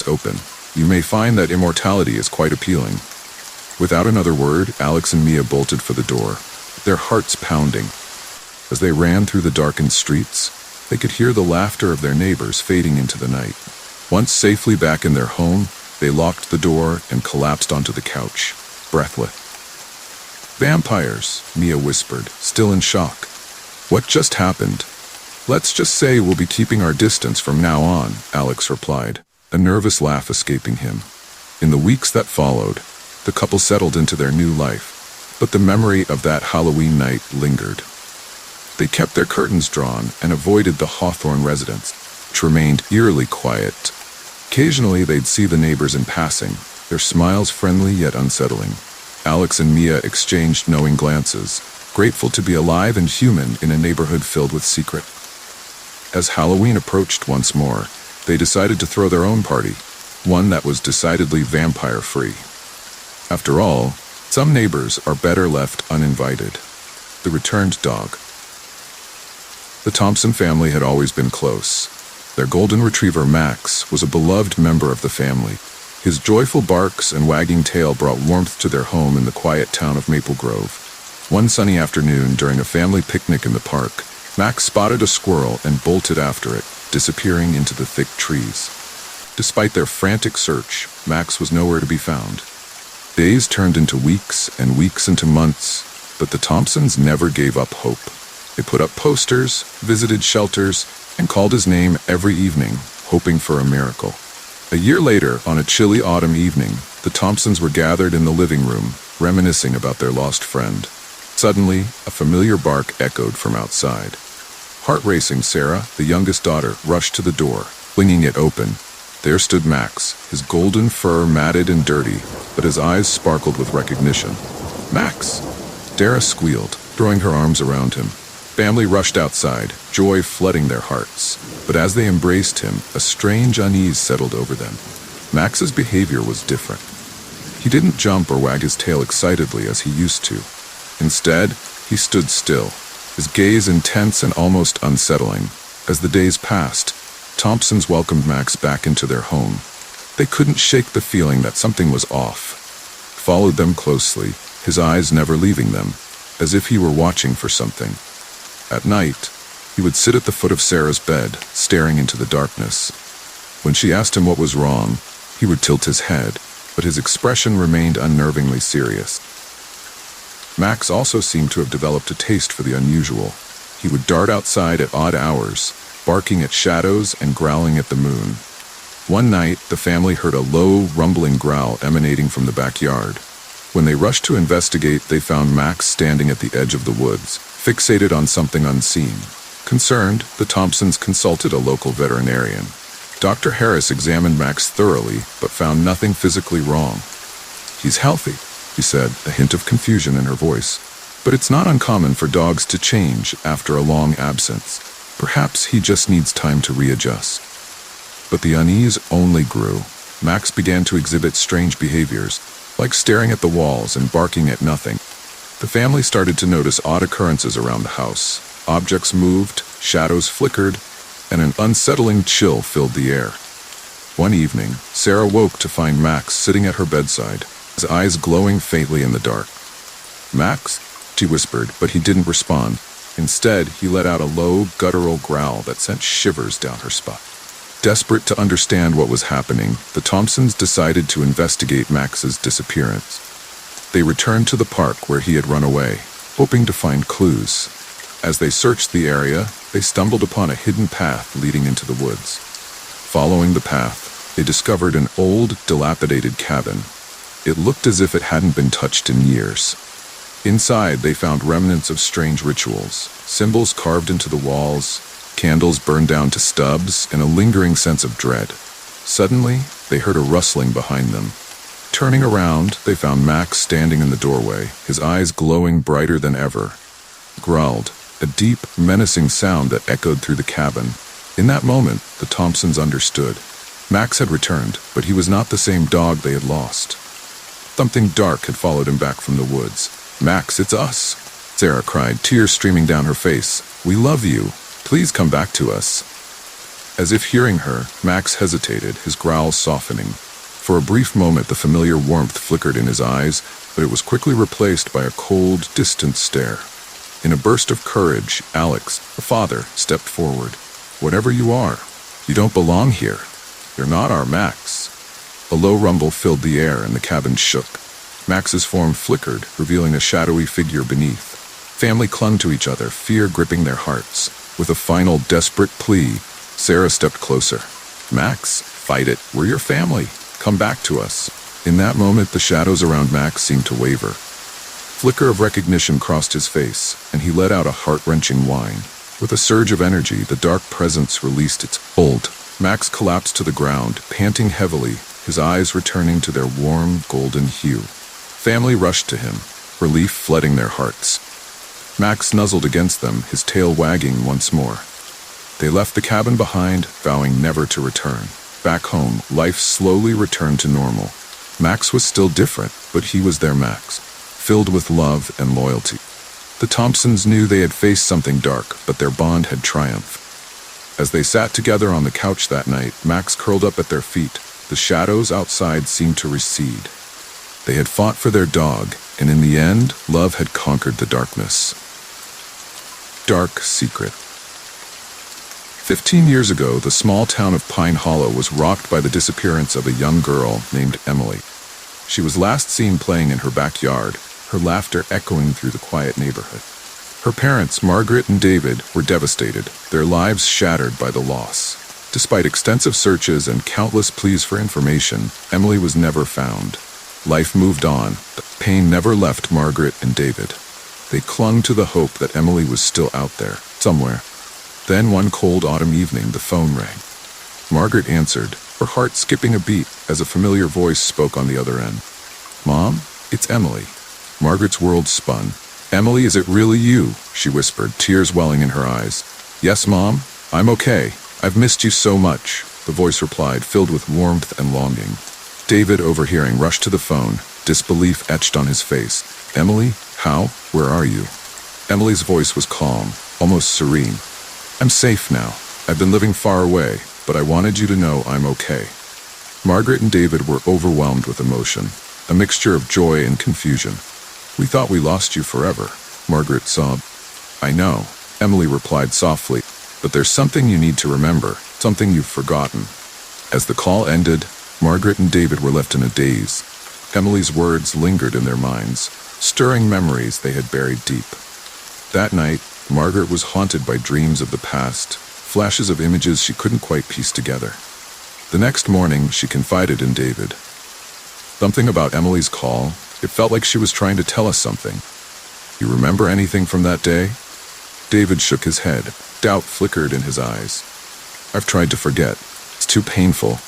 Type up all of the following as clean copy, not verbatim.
open, you may find that immortality is quite appealing. Without another word, Alex and Mia bolted for the door, their hearts pounding. As they ran through the darkened streets, they could hear the laughter of their neighbors fading into the night. Once safely back in their home, they locked the door and collapsed onto the couch, breathless. "Vampires," Mia whispered, still in shock. "What just happened?" "Let's just say we'll be keeping our distance from now on," Alex replied, a nervous laugh escaping him. In the weeks that followed, the couple settled into their new life, but the memory of that Halloween night lingered. They kept their curtains drawn and avoided the Hawthorne residence, which remained eerily quiet. Occasionally they'd see the neighbors in passing, their smiles friendly yet unsettling. Alex and Mia exchanged knowing glances, grateful to be alive and human in a neighborhood filled with secret. As Halloween approached once more, they decided to throw their own party, one that was decidedly vampire-free. After all, some neighbors are better left uninvited. The returned dog. The Thompson family had always been close. Their golden retriever Max was a beloved member of the family. His joyful barks and wagging tail brought warmth to their home in the quiet town of Maple Grove. One sunny afternoon, during a family picnic in the park, Max spotted a squirrel and bolted after it, disappearing into the thick trees. Despite their frantic search, Max was nowhere to be found. Days turned into weeks and weeks into months, but the Thompsons never gave up hope. They put up posters, visited shelters, and called his name every evening, hoping for a miracle. A year later, on a chilly autumn evening, the Thompsons were gathered in the living room, reminiscing about their lost friend. Suddenly, a familiar bark echoed from outside. Heart-racing Sarah, the youngest daughter, rushed to the door, flinging it open. There stood Max, his golden fur matted and dirty, but his eyes sparkled with recognition. "Max!" Dara squealed, throwing her arms around him. Family rushed outside, joy flooding their hearts. But as they embraced him, a strange unease settled over them. Max's behavior was different. He didn't jump or wag his tail excitedly as he used to. Instead, he stood still, his gaze intense and almost unsettling. As the days passed, Thompsons welcomed Max back into their home. They couldn't shake the feeling that something was off. Followed them closely, his eyes never leaving them, as if he were watching for something. At night, he would sit at the foot of Sarah's bed, staring into the darkness. When she asked him what was wrong, he would tilt his head, but his expression remained unnervingly serious. Max also seemed to have developed a taste for the unusual. He would dart outside at odd hours, barking at shadows and growling at the moon. One night, the family heard a low, rumbling growl emanating from the backyard. When they rushed to investigate, they found Max standing at the edge of the woods, fixated on something unseen. Concerned, the Thompsons consulted a local veterinarian. Dr. Harris examined Max thoroughly, but found nothing physically wrong. "He's healthy," she said, a hint of confusion in her voice. "But it's not uncommon for dogs to change after a long absence. Perhaps he just needs time to readjust." But the unease only grew. Max began to exhibit strange behaviors, like staring at the walls and barking at nothing. The family started to notice odd occurrences around the house. Objects moved, shadows flickered, and an unsettling chill filled the air. One evening, Sarah woke to find Max sitting at her bedside, his eyes glowing faintly in the dark. "Max?" she whispered, but he didn't respond. Instead, he let out a low, guttural growl that sent shivers down her spine. Desperate to understand what was happening, the Thompsons decided to investigate Max's disappearance. They returned to the park where he had run away, hoping to find clues. As they searched the area, they stumbled upon a hidden path leading into the woods. Following the path, they discovered an old, dilapidated cabin. It looked as if it hadn't been touched in years. Inside, they found remnants of strange rituals, symbols carved into the walls, candles burned down to stubs, and a lingering sense of dread. Suddenly, they heard a rustling behind them. Turning around, they found Max standing in the doorway, his eyes glowing brighter than ever. He growled, a deep, menacing sound that echoed through the cabin. In that moment, the Thompsons understood. Max had returned, but he was not the same dog they had lost. Something dark had followed him back from the woods. "Max, it's us!" Sarah cried, tears streaming down her face. "We love you. Please come back to us." As if hearing her, Max hesitated, his growls softening. For a brief moment, the familiar warmth flickered in his eyes, but it was quickly replaced by a cold, distant stare. In a burst of courage, Alex, the father, stepped forward. "Whatever you are, you don't belong here. You're not our Max." A low rumble filled the air and the cabin shook. Max's form flickered, revealing a shadowy figure beneath. Family clung to each other, fear gripping their hearts. With a final desperate plea, Sarah stepped closer. "Max, fight it. We're your family. Come back to us." In that moment, the shadows around Max seemed to waver. Flicker of recognition crossed his face, and he let out a heart-wrenching whine. With a surge of energy, the dark presence released its hold. Max collapsed to the ground, panting heavily, his eyes returning to their warm, golden hue. Family rushed to him, relief flooding their hearts. Max nuzzled against them, his tail wagging once more. They left the cabin behind, vowing never to return. Back home, life slowly returned to normal. Max was still different, but he was their Max, filled with love and loyalty. The Thompsons knew they had faced something dark, but their bond had triumphed. As they sat together on the couch that night, Max curled up at their feet. The shadows outside seemed to recede. They had fought for their dog, and in the end, love had conquered the darkness. Dark Secret. 15 years ago, the small town of Pine Hollow was rocked by the disappearance of a young girl named Emily. She was last seen playing in her backyard, her laughter echoing through the quiet neighborhood. Her parents, Margaret and David, were devastated, their lives shattered by the loss. Despite extensive searches and countless pleas for information, Emily was never found. Life moved on, but pain never left Margaret and David. They clung to the hope that Emily was still out there, somewhere. Then one cold autumn evening, the phone rang. Margaret answered, her heart skipping a beat as a familiar voice spoke on the other end. "Mom, it's Emily." Margaret's world spun. "Emily, is it really you?" she whispered, tears welling in her eyes. "Yes, Mom, I'm okay. I've missed you so much," the voice replied, filled with warmth and longing. David, overhearing, rushed to the phone, disbelief etched on his face. "Emily? How? Where are you?" Emily's voice was calm, almost serene. "I'm safe now. I've been living far away, but I wanted you to know I'm okay." Margaret and David were overwhelmed with emotion, a mixture of joy and confusion. "We thought we lost you forever," Margaret sobbed. "I know," Emily replied softly, "but there's something you need to remember, something you've forgotten." As the call ended, Margaret and David were left in a daze. Emily's words lingered in their minds, stirring memories they had buried deep. That night, Margaret was haunted by dreams of the past, flashes of images she couldn't quite piece together. The next morning, she confided in David. "Something about Emily's call. It felt like she was trying to tell us something. You remember anything from that day?" David shook his head. Doubt flickered in his eyes. "I've tried to forget. It's too painful."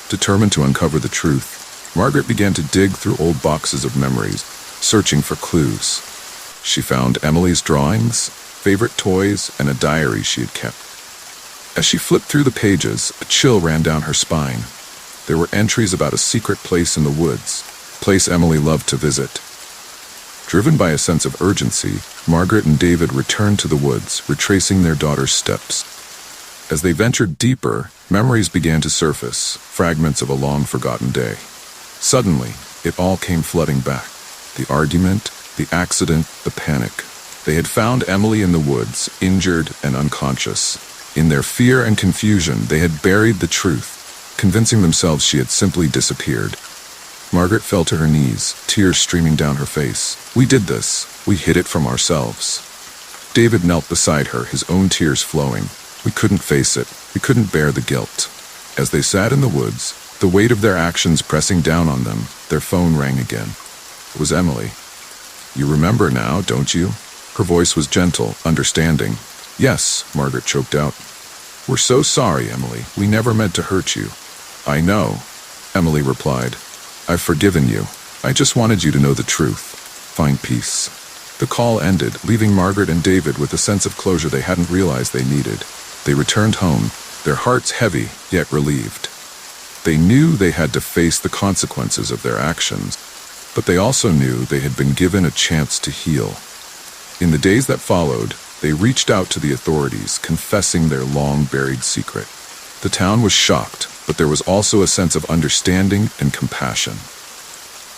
Determined to uncover the truth, Margaret began to dig through old boxes of memories, searching for clues. She found Emily's drawings, favorite toys, and a diary she had kept. As she flipped through the pages, a chill ran down her spine. There were entries about a secret place in the woods, a place Emily loved to visit. Driven by a sense of urgency, Margaret and David returned to the woods, retracing their daughter's steps. As they ventured deeper, memories began to surface, fragments of a long-forgotten day. Suddenly, it all came flooding back. The argument, the accident, the panic. They had found Emily in the woods, injured and unconscious. In their fear and confusion, they had buried the truth, convincing themselves she had simply disappeared. Margaret fell to her knees, tears streaming down her face. "We did this. We hid it from ourselves." David knelt beside her, his own tears flowing. "We couldn't face it. We couldn't bear the guilt." As they sat in the woods, the weight of their actions pressing down on them, their phone rang again. It was Emily. "You remember now, don't you?" Her voice was gentle, understanding. "Yes," Margaret choked out. "We're so sorry, Emily. We never meant to hurt you." "I know," Emily replied. "I've forgiven you. I just wanted you to know the truth. Find peace." The call ended, leaving Margaret and David with a sense of closure they hadn't realized they needed. They returned home, their hearts heavy, yet relieved. They knew they had to face the consequences of their actions, but they also knew they had been given a chance to heal. In the days that followed, They reached out to the authorities, confessing their long-buried secret. The town was shocked, but there was also a sense of understanding and compassion.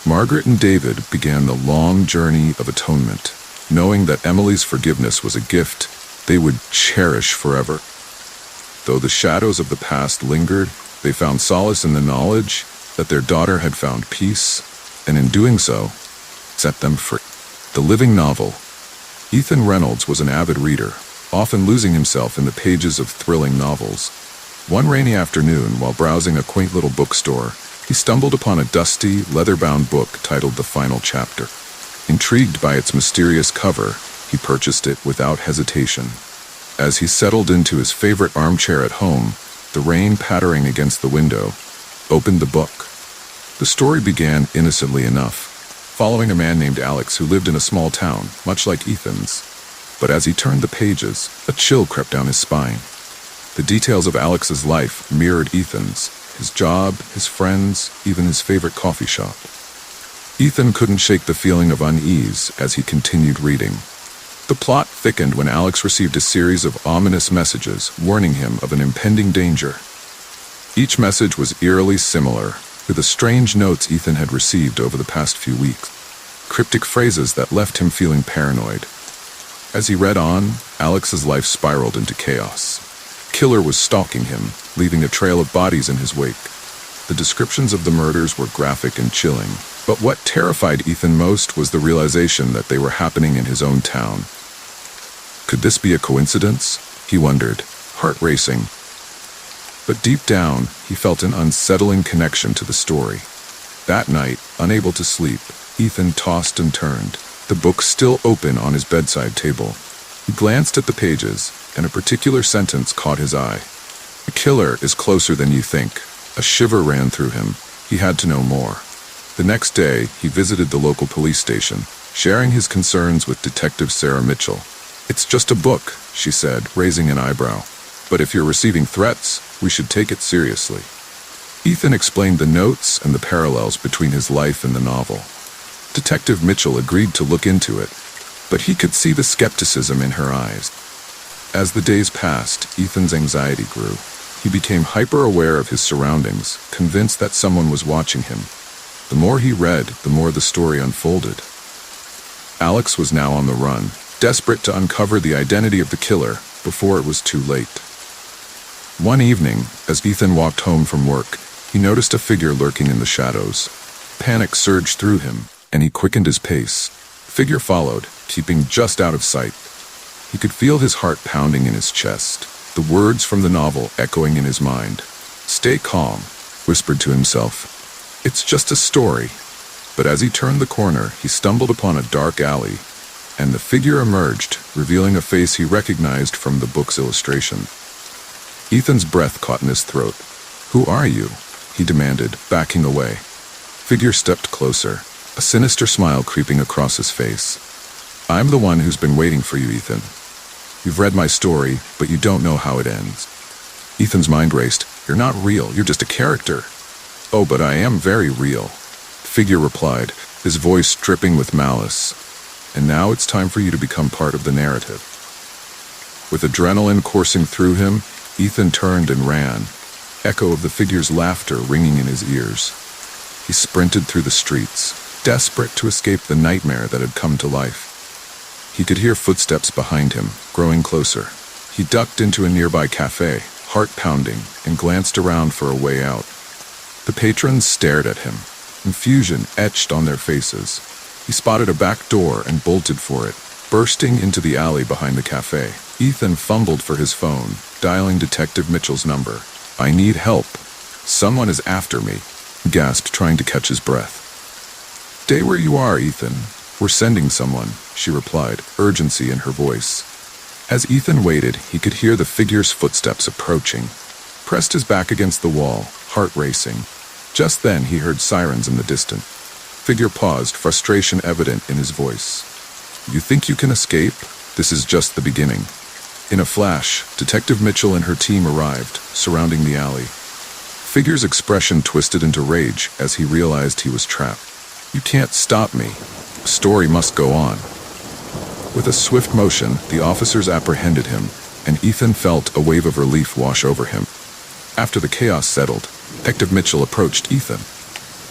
Margaret and David began the long journey of atonement, knowing that Emily's forgiveness was a gift they would cherish forever. Though the shadows of the past lingered, they found solace in the knowledge that their daughter had found peace, and in doing so, set them free. The living novel. Ethan Reynolds was an avid reader, often losing himself in the pages of thrilling novels. One rainy afternoon, while browsing a quaint little bookstore, he stumbled upon a dusty, leather-bound book titled The Final Chapter. Intrigued by its mysterious cover, he purchased it without hesitation. As he settled into his favorite armchair at home, the rain pattering against the window, opened the book. The story began innocently enough, following a man named Alex who lived in a small town, much like Ethan's. But as he turned the pages, a chill crept down his spine. The details of Alex's life mirrored Ethan's, his job, his friends, even his favorite coffee shop. Ethan couldn't shake the feeling of unease as he continued reading. The plot thickened when Alex received a series of ominous messages warning him of an impending danger. Each message was eerily similar, with the strange notes Ethan had received over the past few weeks, cryptic phrases that left him feeling paranoid. As he read on, Alex's life spiraled into chaos. Killer was stalking him, leaving a trail of bodies in his wake. The descriptions of the murders were graphic and chilling, but what terrified Ethan most was the realization that they were happening in his own town. Could this be a coincidence? He wondered, heart racing. But deep down, he felt an unsettling connection to the story. That night, unable to sleep, Ethan tossed and turned, the book still open on his bedside table. He glanced at the pages, and a particular sentence caught his eye. "The killer is closer than you think." A shiver ran through him. He had to know more. The next day, he visited the local police station, sharing his concerns with Detective Sarah Mitchell. "It's just a book," she said, raising an eyebrow. "But if you're receiving threats, we should take it seriously." Ethan explained the notes and the parallels between his life and the novel. Detective Mitchell agreed to look into it, but he could see the skepticism in her eyes. As the days passed, Ethan's anxiety grew. He became hyper-aware of his surroundings, convinced that someone was watching him. The more he read, the more the story unfolded. Alex was now on the run, desperate to uncover the identity of the killer before it was too late. One evening, as Ethan walked home from work, he noticed a figure lurking in the shadows. Panic surged through him, and he quickened his pace. The figure followed, keeping just out of sight. He could feel his heart pounding in his chest, the words from the novel echoing in his mind. "Stay calm," whispered to himself. "It's just a story." But as he turned the corner, he stumbled upon a dark alley, and the figure emerged, revealing a face he recognized from the book's illustration. Ethan's breath caught in his throat. "Who are you?" he demanded, backing away. Figure stepped closer, a sinister smile creeping across his face. "I'm the one who's been waiting for you, Ethan. You've read my story, but you don't know how it ends." Ethan's mind raced. "You're not real, you're just a character." "Oh, but I am very real," the figure replied, his voice dripping with malice. "And now it's time for you to become part of the narrative." With adrenaline coursing through him, Ethan turned and ran, echo of the figure's laughter ringing in his ears. He sprinted through the streets, desperate to escape the nightmare that had come to life. He could hear footsteps behind him, growing closer. He ducked into a nearby cafe, heart pounding, and glanced around for a way out. The patrons stared at him, confusion etched on their faces. He spotted a back door and bolted for it, bursting into the alley behind the cafe. Ethan fumbled for his phone, dialing Detective Mitchell's number. "I need help. Someone is after me," he gasped, trying to catch his breath. "Stay where you are, Ethan. We're sending someone," she replied, urgency in her voice. As Ethan waited, he could hear the figure's footsteps approaching. Pressed his back against the wall, heart racing. Just then he heard sirens in the distance. Figure paused, frustration evident in his voice. "You think you can escape? This is just the beginning." In a flash, Detective Mitchell and her team arrived, surrounding the alley. Figure's expression twisted into rage as he realized he was trapped. "You can't stop me. The story must go on." With a swift motion, the officers apprehended him, and Ethan felt a wave of relief wash over him. After the chaos settled, Detective Mitchell approached Ethan.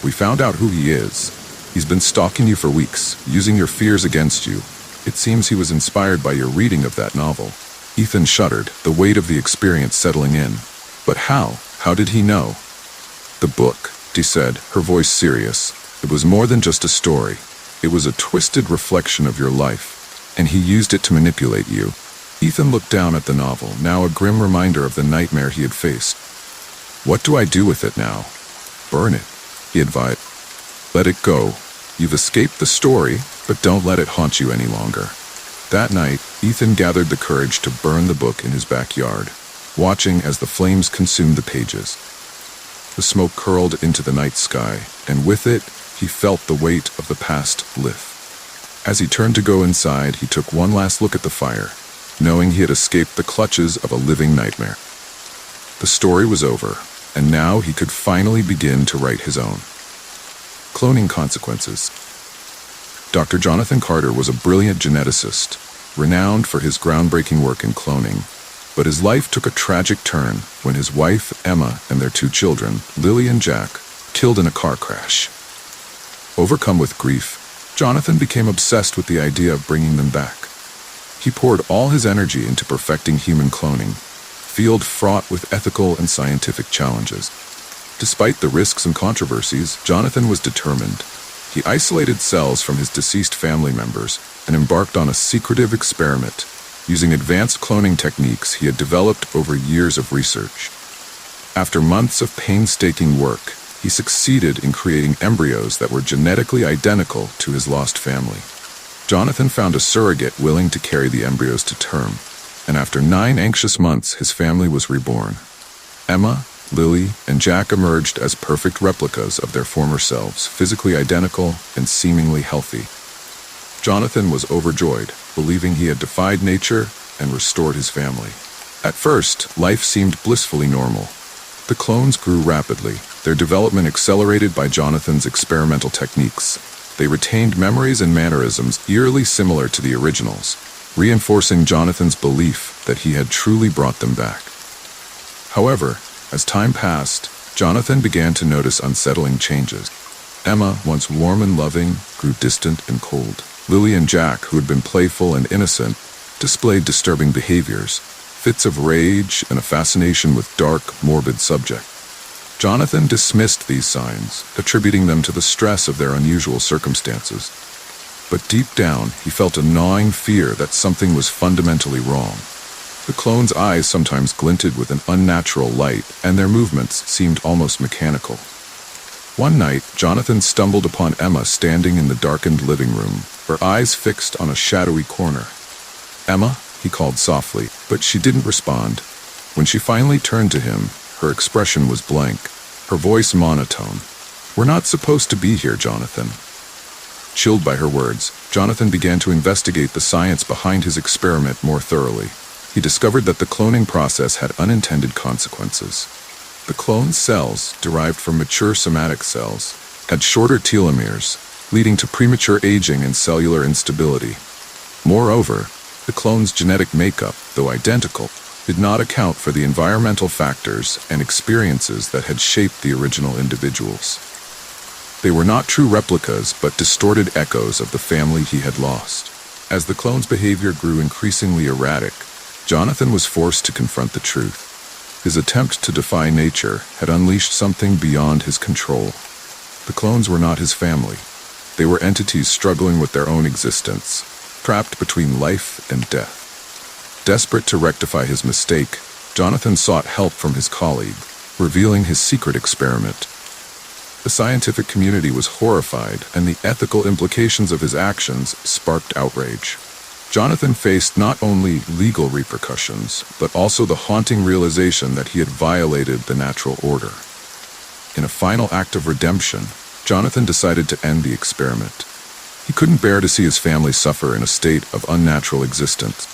"We found out who he is. He's been stalking you for weeks, using your fears against you. It seems he was inspired by your reading of that novel." Ethan shuddered, the weight of the experience settling in. "But how? How did he know?" "The book," she said, her voice serious. "It was more than just a story. It was a twisted reflection of your life, and he used it to manipulate you." Ethan looked down at the novel, now a grim reminder of the nightmare he had faced. "What do I do with it now?" "Burn it," he advised. "Let it go. You've escaped the story, but don't let it haunt you any longer." That night, Ethan gathered the courage to burn the book in his backyard, watching as the flames consumed the pages. The smoke curled into the night sky, and with it, he felt the weight of the past lift. As he turned to go inside, he took one last look at the fire, knowing he had escaped the clutches of a living nightmare. The story was over, and now he could finally begin to write his own. Cloning consequences. Dr. Jonathan Carter was a brilliant geneticist, renowned for his groundbreaking work in cloning, but his life took a tragic turn when his wife, Emma, and their 2 children, Lily and Jack, killed in a car crash. Overcome with grief, Jonathan became obsessed with the idea of bringing them back. He poured all his energy into perfecting human cloning, field fraught with ethical and scientific challenges. Despite the risks and controversies, Jonathan was determined. He isolated cells from his deceased family members and embarked on a secretive experiment, using advanced cloning techniques he had developed over years of research. After months of painstaking work, he succeeded in creating embryos that were genetically identical to his lost family. Jonathan found a surrogate willing to carry the embryos to term, and after 9 anxious months, his family was reborn. Emma, Lily, and Jack emerged as perfect replicas of their former selves, physically identical and seemingly healthy. Jonathan was overjoyed, believing he had defied nature and restored his family. At first, life seemed blissfully normal. The clones grew rapidly, their development accelerated by Jonathan's experimental techniques. They retained memories and mannerisms eerily similar to the originals, reinforcing Jonathan's belief that he had truly brought them back. However, as time passed, Jonathan began to notice unsettling changes. Emma, once warm and loving, grew distant and cold. Lily and Jack, who had been playful and innocent, displayed disturbing behaviors, fits of rage, and a fascination with dark, morbid subjects. Jonathan dismissed these signs, attributing them to the stress of their unusual circumstances. But deep down, he felt a gnawing fear that something was fundamentally wrong. The clones' eyes sometimes glinted with an unnatural light, and their movements seemed almost mechanical. One night, Jonathan stumbled upon Emma standing in the darkened living room, her eyes fixed on a shadowy corner. "Emma," he called softly, but she didn't respond. When she finally turned to him, her expression was blank, her voice monotone. "We're not supposed to be here, Jonathan." Chilled by her words, Jonathan began to investigate the science behind his experiment more thoroughly. He discovered that the cloning process had unintended consequences. The cloned cells, derived from mature somatic cells, had shorter telomeres, leading to premature aging and cellular instability. Moreover, the clone's genetic makeup, though identical, did not account for the environmental factors and experiences that had shaped the original individuals. They were not true replicas, but distorted echoes of the family he had lost. As the clone's behavior grew increasingly erratic, Jonathan was forced to confront the truth. His attempt to defy nature had unleashed something beyond his control. The clones were not his family. They were entities struggling with their own existence, trapped between life and death. Desperate to rectify his mistake, Jonathan sought help from his colleague, revealing his secret experiment. The scientific community was horrified, and the ethical implications of his actions sparked outrage. Jonathan faced not only legal repercussions, but also the haunting realization that he had violated the natural order. In a final act of redemption, Jonathan decided to end the experiment. He couldn't bear to see his family suffer in a state of unnatural existence.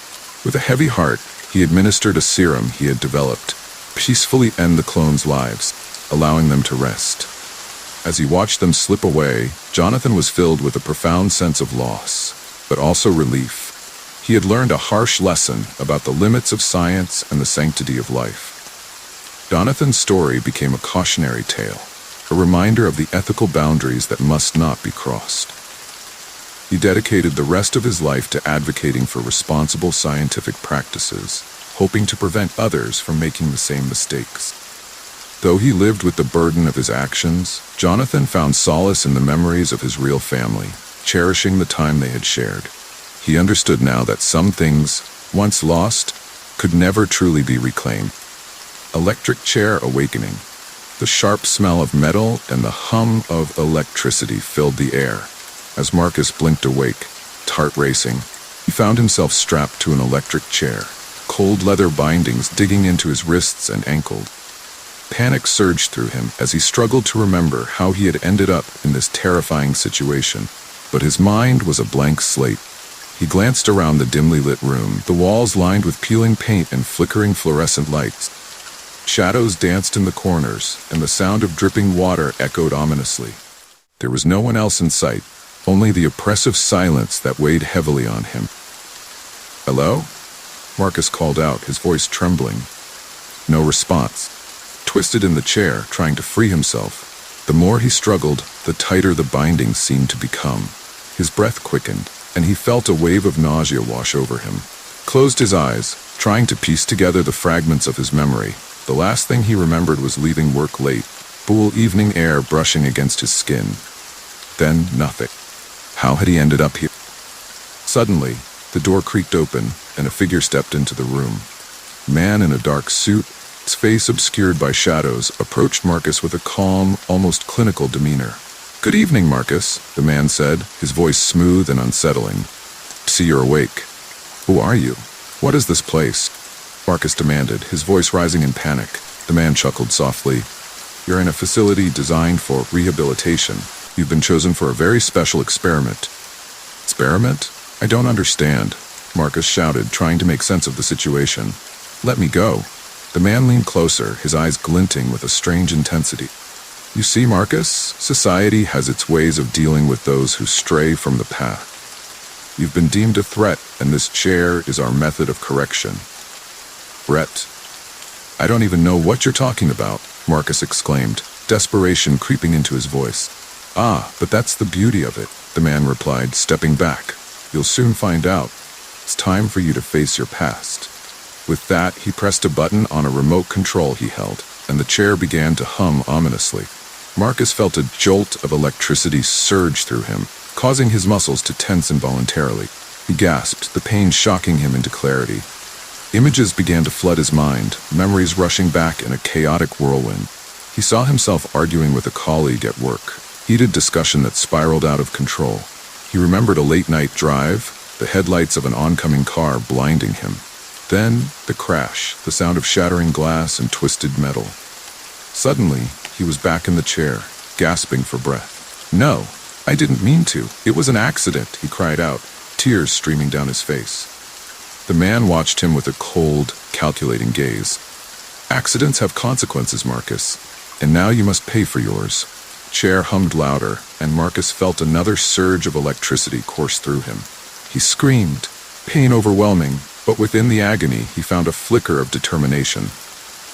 With a heavy heart, he administered a serum he had developed, peacefully end the clones' lives, allowing them to rest. As he watched them slip away, Jonathan was filled with a profound sense of loss, but also relief. He had learned a harsh lesson about the limits of science and the sanctity of life. Jonathan's story became a cautionary tale, a reminder of the ethical boundaries that must not be crossed. He dedicated the rest of his life to advocating for responsible scientific practices, hoping to prevent others from making the same mistakes. Though he lived with the burden of his actions, Jonathan found solace in the memories of his real family, cherishing the time they had shared. He understood now that some things, once lost, could never truly be reclaimed. Electric chair awakening. The sharp smell of metal and the hum of electricity filled the air. As Marcus blinked awake, heart racing, he found himself strapped to an electric chair, cold leather bindings digging into his wrists and ankles. Panic surged through him as he struggled to remember how he had ended up in this terrifying situation, but his mind was a blank slate. He glanced around the dimly lit room, the walls lined with peeling paint and flickering fluorescent lights. Shadows danced in the corners, and the sound of dripping water echoed ominously. There was no one else in sight, only the oppressive silence that weighed heavily on him. "Hello?" Marcus called out, his voice trembling. No response. Twisted in the chair, trying to free himself, the more he struggled, the tighter the bindings seemed to become. His breath quickened, and he felt a wave of nausea wash over him. Closed his eyes, trying to piece together the fragments of his memory. The last thing he remembered was leaving work late, cool evening air brushing against his skin. Then nothing. How had he ended up here? Suddenly, the door creaked open, and a figure stepped into the room. A man in a dark suit, his face obscured by shadows, approached Marcus with a calm, almost clinical demeanor. "Good evening, Marcus," the man said, his voice smooth and unsettling. "See you're awake. Who are you? What is this place?" Marcus demanded, his voice rising in panic. The man chuckled softly. "You're in a facility designed for rehabilitation. You've been chosen for a very special experiment." "Experiment? I don't understand," Marcus shouted, trying to make sense of the situation. "Let me go." The man leaned closer, his eyes glinting with a strange intensity. "You see, Marcus, society has its ways of dealing with those who stray from the path. You've been deemed a threat, and this chair is our method of correction." "Threat? I don't even know what you're talking about," Marcus exclaimed, desperation creeping into his voice. "Ah, but that's the beauty of it," the man replied, stepping back. "You'll soon find out. It's time for you to face your past." With that, he pressed a button on a remote control he held, and the chair began to hum ominously. Marcus felt a jolt of electricity surge through him, causing his muscles to tense involuntarily. He gasped, the pain shocking him into clarity. Images began to flood his mind, memories rushing back in a chaotic whirlwind. He saw himself arguing with a colleague at work, heated discussion that spiraled out of control. He remembered a late-night drive, the headlights of an oncoming car blinding him. Then, the crash, the sound of shattering glass and twisted metal. Suddenly, he was back in the chair, gasping for breath. "No, I didn't mean to. It was an accident," he cried out, tears streaming down his face. The man watched him with a cold, calculating gaze. "Accidents have consequences, Marcus, and now you must pay for yours." Chair hummed louder, and Marcus felt another surge of electricity course through him. He screamed, pain overwhelming, but within the agony he found a flicker of determination.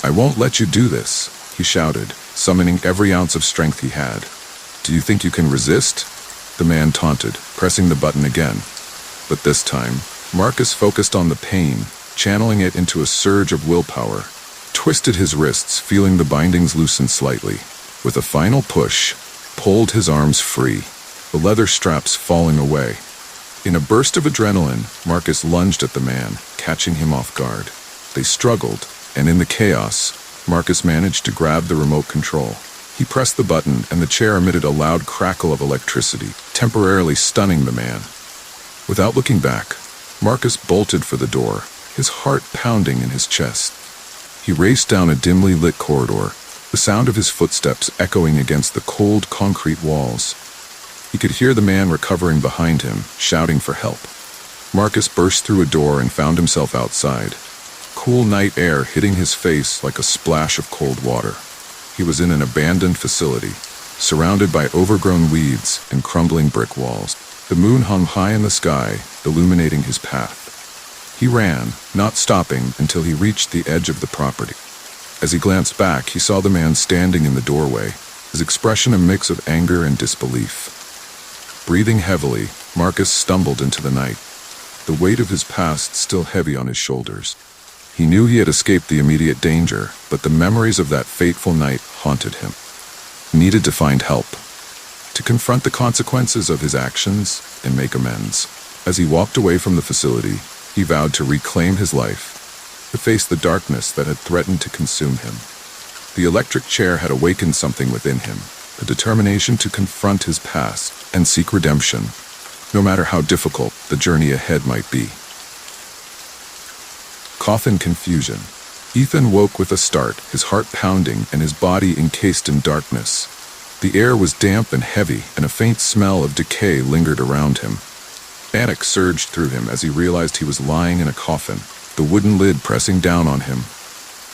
"I won't let you do this," he shouted, summoning every ounce of strength he had. "Do you think you can resist?" the man taunted, pressing the button again. But this time, Marcus focused on the pain, channeling it into a surge of willpower, twisted his wrists, feeling the bindings loosen slightly. With a final push, pulled his arms free, the leather straps falling away. In a burst of adrenaline, Marcus lunged at the man, catching him off guard. They struggled, and in the chaos, Marcus managed to grab the remote control. He pressed the button, and the chair emitted a loud crackle of electricity, temporarily stunning the man. Without looking back, Marcus bolted for the door, his heart pounding in his chest. He raced down a dimly lit corridor, the sound of his footsteps echoing against the cold concrete walls. He could hear the man recovering behind him, shouting for help. Marcus burst through a door and found himself outside, cool night air hitting his face like a splash of cold water. He was in an abandoned facility, surrounded by overgrown weeds and crumbling brick walls. The moon hung high in the sky, illuminating his path. He ran, not stopping until he reached the edge of the property. As he glanced back, he saw the man standing in the doorway, his expression a mix of anger and disbelief. Breathing heavily, Marcus stumbled into the night, the weight of his past still heavy on his shoulders. He knew he had escaped the immediate danger, but the memories of that fateful night haunted him. He needed to find help, to confront the consequences of his actions and make amends. As he walked away from the facility, he vowed to reclaim his life, to face the darkness that had threatened to consume him. The electric chair had awakened something within him, a determination to confront his past and seek redemption, no matter how difficult the journey ahead might be. Coffin confusion. Ethan woke with a start, his heart pounding and his body encased in darkness. The air was damp and heavy, and a faint smell of decay lingered around him. Panic surged through him as he realized he was lying in a coffin, the wooden lid pressing down on him.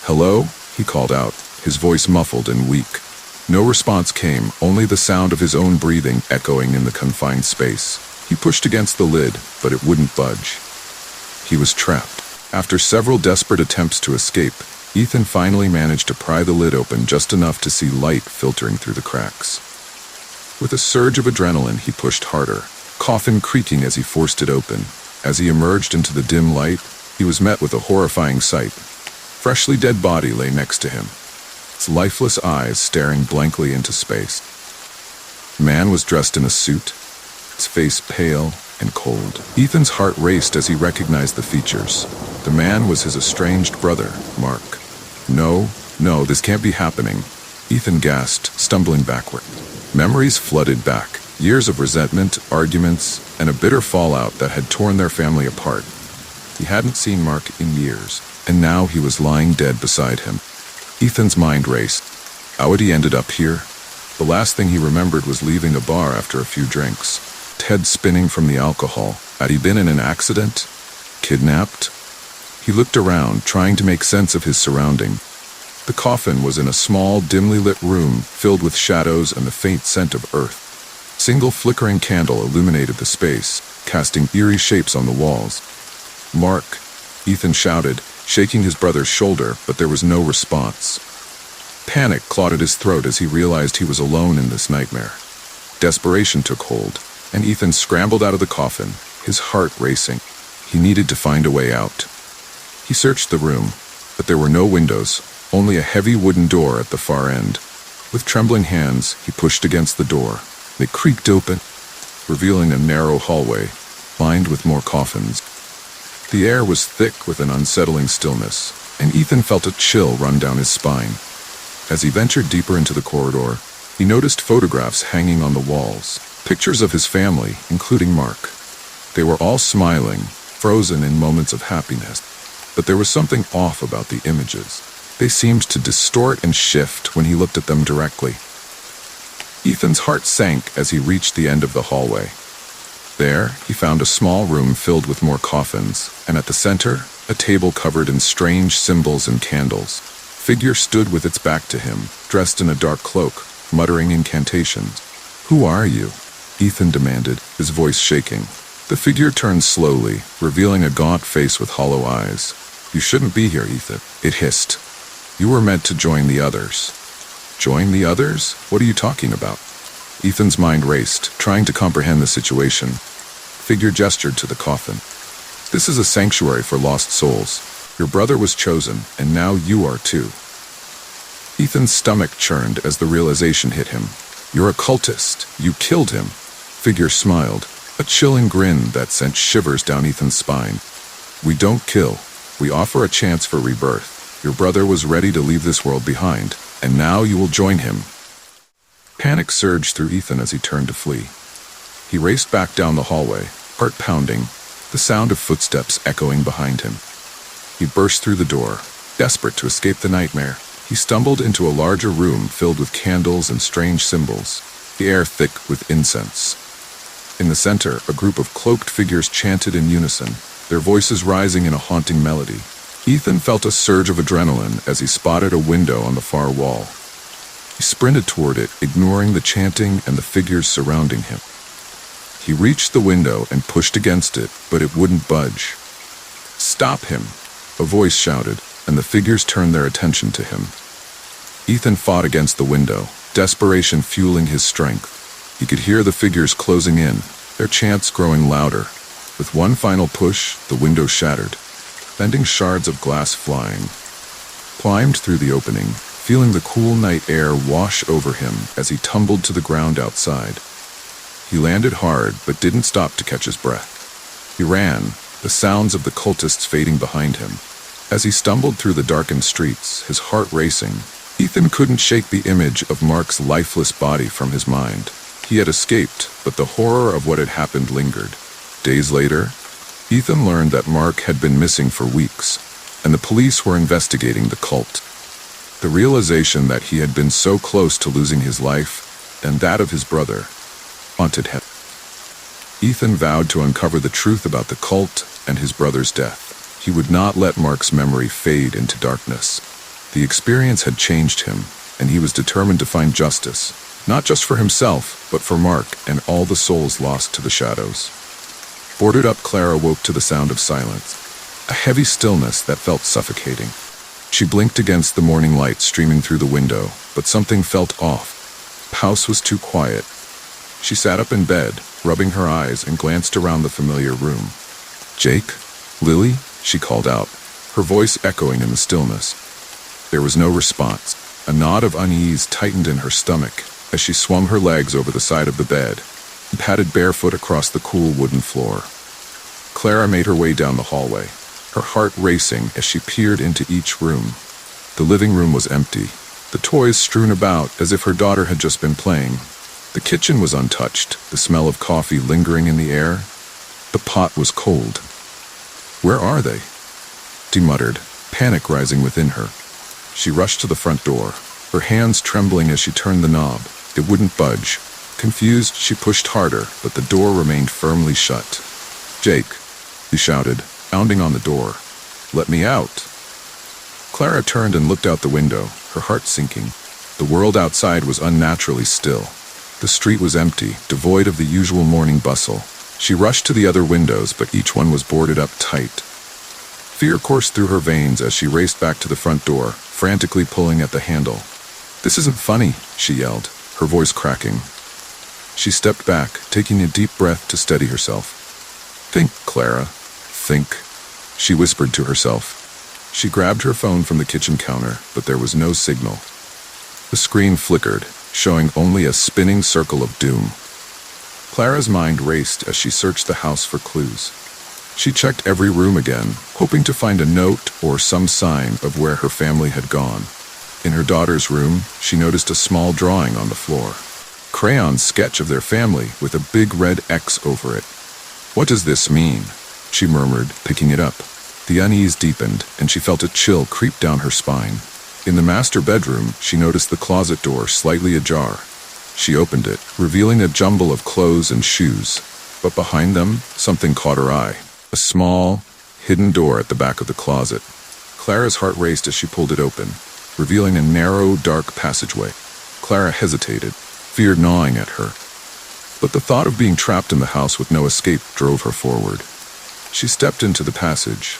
"Hello?" he called out, his voice muffled and weak. No response came, only the sound of his own breathing echoing in the confined space. He pushed against the lid, but it wouldn't budge. He was trapped. After several desperate attempts to escape, Ethan finally managed to pry the lid open just enough to see light filtering through the cracks. With a surge of adrenaline, he pushed harder, coffin creaking as he forced it open. As he emerged into the dim light, he was met with a horrifying sight. Freshly dead body lay next to him, its lifeless eyes staring blankly into space. The man was dressed in a suit, its face pale and cold. Ethan's heart raced as he recognized the features. The man was his estranged brother, Mark. No, this can't be happening," Ethan gasped, stumbling backward. Memories flooded back, years of resentment, arguments, and a bitter fallout that had torn their family apart. He hadn't seen Mark in years, and now he was lying dead beside him. Ethan's mind raced. How had he ended up here? The last thing he remembered was leaving a bar after a few drinks, his head spinning from the alcohol. Had he been in an accident? Kidnapped? He looked around, trying to make sense of his surrounding. The coffin was in a small, dimly lit room filled with shadows and the faint scent of earth. A single flickering candle illuminated the space, casting eerie shapes on the walls. "Mark," Ethan shouted, shaking his brother's shoulder, but there was no response. Panic clawed at his throat as he realized he was alone in this nightmare. Desperation took hold, and Ethan scrambled out of the coffin, his heart racing. He needed to find a way out. He searched the room, but there were no windows, only a heavy wooden door at the far end. With trembling hands, he pushed against the door. It creaked open, revealing a narrow hallway, lined with more coffins. The air was thick with an unsettling stillness, and Ethan felt a chill run down his spine. As he ventured deeper into the corridor, he noticed photographs hanging on the walls, pictures of his family, including Mark. They were all smiling, frozen in moments of happiness. But there was something off about the images. They seemed to distort and shift when he looked at them directly. Ethan's heart sank as he reached the end of the hallway. There, he found a small room filled with more coffins, and at the center, a table covered in strange symbols and candles. A figure stood with its back to him, dressed in a dark cloak, muttering incantations. "Who are you?" Ethan demanded, his voice shaking. The figure turned slowly, revealing a gaunt face with hollow eyes. "You shouldn't be here, Ethan," it hissed. "You were meant to join the others." "Join the others? What are you talking about?" Ethan's mind raced, trying to comprehend the situation. The figure gestured to the coffin. "This is a sanctuary for lost souls. Your brother was chosen, and now you are too." Ethan's stomach churned as the realization hit him. "You're a cultist. You killed him." Figure smiled, a chilling grin that sent shivers down Ethan's spine. "We don't kill. We offer a chance for rebirth. Your brother was ready to leave this world behind, and now you will join him." Panic surged through Ethan as he turned to flee. He raced back down the hallway, heart pounding, the sound of footsteps echoing behind him. He burst through the door, desperate to escape the nightmare. He stumbled into a larger room filled with candles and strange symbols, the air thick with incense. In the center, a group of cloaked figures chanted in unison, their voices rising in a haunting melody. Ethan felt a surge of adrenaline as he spotted a window on the far wall. He sprinted toward it, ignoring the chanting and the figures surrounding him. He reached the window and pushed against it, but it wouldn't budge. "Stop him!" a voice shouted, and the figures turned their attention to him. Ethan fought against the window, desperation fueling his strength. He could hear the figures closing in, their chants growing louder. With one final push, the window shattered, sending shards of glass flying. Climbed through the opening, feeling the cool night air wash over him as he tumbled to the ground outside. He landed hard, but didn't stop to catch his breath. He ran, the sounds of the cultists fading behind him. As he stumbled through the darkened streets, his heart racing, Ethan couldn't shake the image of Mark's lifeless body from his mind. He had escaped, but the horror of what had happened lingered. Days later, Ethan learned that Mark had been missing for weeks, and the police were investigating the cult. The realization that he had been so close to losing his life, and that of his brother, haunted him. Ethan vowed to uncover the truth about the cult and his brother's death. He would not let Mark's memory fade into darkness. The experience had changed him, and he was determined to find justice, not just for himself, but for Mark and all the souls lost to the shadows. Boarded up, Clara woke to the sound of silence, a heavy stillness that felt suffocating. She blinked against the morning light streaming through the window, but something felt off. The house was too quiet. She sat up in bed, rubbing her eyes, and glanced around the familiar room. "Jake? Lily?" she called out, her voice echoing in the stillness. There was no response. A knot of unease tightened in her stomach as she swung her legs over the side of the bed and padded barefoot across the cool wooden floor. Clara made her way down the hallway, her heart racing as she peered into each room. The living room was empty, the toys strewn about as if her daughter had just been playing. The kitchen was untouched, the smell of coffee lingering in the air. The pot was cold. "Where are they?" she muttered, panic rising within her. She rushed to the front door, her hands trembling as she turned the knob. It wouldn't budge. Confused, she pushed harder, but the door remained firmly shut. "Jake," he shouted, pounding on the door. "Let me out." Clara turned and looked out the window, her heart sinking. The world outside was unnaturally still. The street was empty, devoid of the usual morning bustle. She rushed to the other windows, but each one was boarded up tight. Fear coursed through her veins as she raced back to the front door, frantically pulling at the handle. "This isn't funny," she yelled, her voice cracking. She stepped back, taking a deep breath to steady herself. "Think, Clara. Think," she whispered to herself. She grabbed her phone from the kitchen counter, but there was no signal. The screen flickered, showing only a spinning circle of doom. Clara's mind raced as she searched the house for clues. She checked every room again, hoping to find a note or some sign of where her family had gone. In her daughter's room, she noticed a small drawing on the floor. Crayon sketch of their family with a big red X over it. "What does this mean?" she murmured, picking it up. The unease deepened, and she felt a chill creep down her spine. In the master bedroom, she noticed the closet door slightly ajar. She opened it, revealing a jumble of clothes and shoes. But behind them, something caught her eye. A small, hidden door at the back of the closet. Clara's heart raced as she pulled it open, revealing a narrow, dark passageway. Clara hesitated, fear gnawing at her. But the thought of being trapped in the house with no escape drove her forward. She stepped into the passage,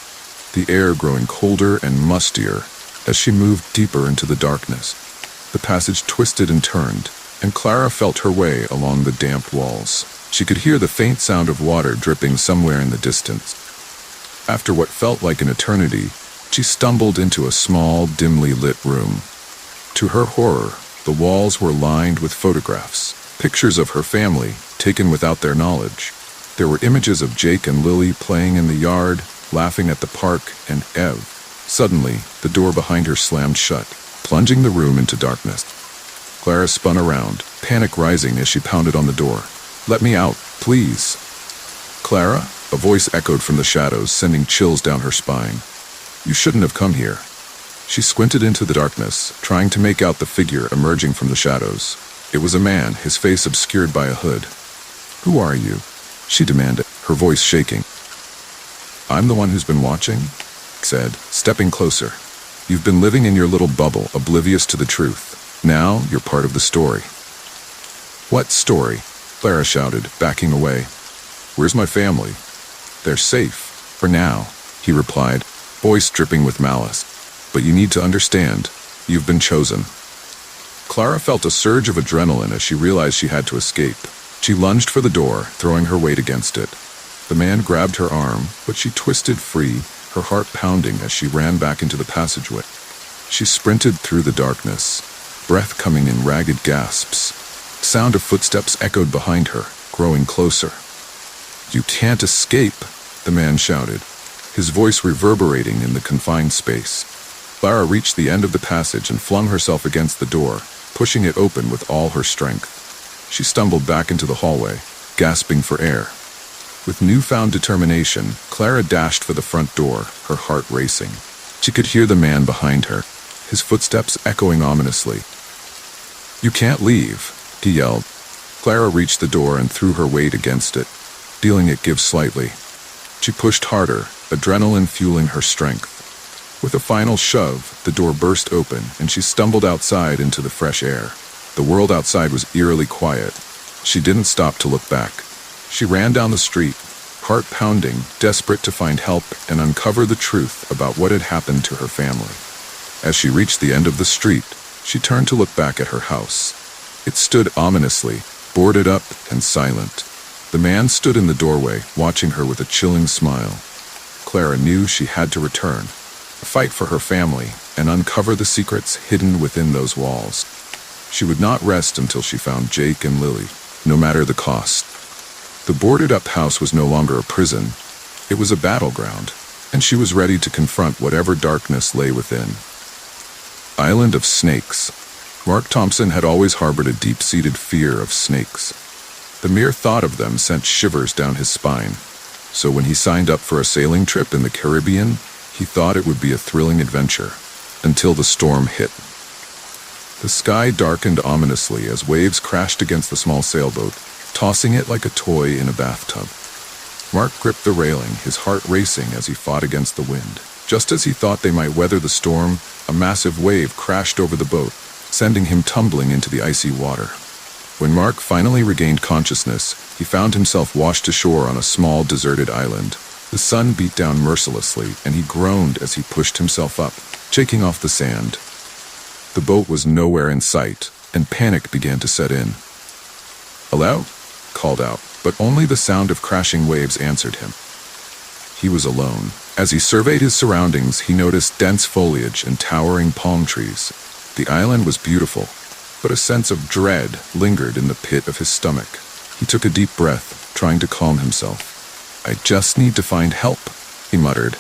the air growing colder and mustier as she moved deeper into the darkness. The passage twisted and turned, and Clara felt her way along the damp walls. She could hear the faint sound of water dripping somewhere in the distance. After what felt like an eternity, she stumbled into a small, dimly lit room. To her horror, the walls were lined with photographs, pictures of her family, taken without their knowledge. There were images of Jake and Lily playing in the yard, laughing at the park, and Ev. Suddenly, the door behind her slammed shut, plunging the room into darkness. Clara spun around, panic rising as she pounded on the door. "Let me out, please." "Clara?" A voice echoed from the shadows, sending chills down her spine. "You shouldn't have come here." She squinted into the darkness, trying to make out the figure emerging from the shadows. It was a man, his face obscured by a hood. "Who are you?" she demanded, her voice shaking. "I'm the one who's been watching," he said, stepping closer. "You've been living in your little bubble, oblivious to the truth. Now you're part of the story." "What story?" Clara shouted, backing away. "Where's my family?" "They're safe, for now. he replied, voice dripping with malice. But you need to understand, you've been chosen. Clara felt a surge of adrenaline as she realized she had to escape. She lunged for the door, throwing her weight against it. The man grabbed her arm, but she twisted free, her heart pounding as she ran back into the passageway. She sprinted through the darkness, breath coming in ragged gasps. Sound of footsteps echoed behind her, growing closer. "You can't escape," the man shouted, his voice reverberating in the confined space. Clara reached the end of the passage and flung herself against the door, pushing it open with all her strength. She stumbled back into the hallway, gasping for air. With newfound determination, Clara dashed for the front door, her heart racing. She could hear the man behind her, his footsteps echoing ominously. "You can't leave," he yelled. Clara reached the door and threw her weight against it, feeling it give slightly. She pushed harder, adrenaline fueling her strength. With a final shove, the door burst open and she stumbled outside into the fresh air. The world outside was eerily quiet. She didn't stop to look back. She ran down the street, heart pounding, desperate to find help and uncover the truth about what had happened to her family. As she reached the end of the street, she turned to look back at her house. It stood ominously, boarded up and silent. The man stood in the doorway, watching her with a chilling smile. Clara knew she had to return, fight for her family, and uncover the secrets hidden within those walls. She would not rest until she found Jake and Lily, no matter the cost. The boarded-up house was no longer a prison. It was a battleground, and she was ready to confront whatever darkness lay within. Island of Snakes. Mark Thompson had always harbored a deep-seated fear of snakes. The mere thought of them sent shivers down his spine. So when he signed up for a sailing trip in the Caribbean, he thought it would be a thrilling adventure, until the storm hit. The sky darkened ominously as waves crashed against the small sailboat, tossing it like a toy in a bathtub. Mark gripped the railing, his heart racing as he fought against the wind. Just as he thought they might weather the storm, a massive wave crashed over the boat, sending him tumbling into the icy water. When Mark finally regained consciousness, he found himself washed ashore on a small, deserted island. The sun beat down mercilessly, and he groaned as he pushed himself up, shaking off the sand. The boat was nowhere in sight, and panic began to set in. "Hello?" called out, but only the sound of crashing waves answered him. He was alone. As he surveyed his surroundings, he noticed dense foliage and towering palm trees. The island was beautiful, but a sense of dread lingered in the pit of his stomach. He took a deep breath, trying to calm himself. "I just need to find help," he muttered.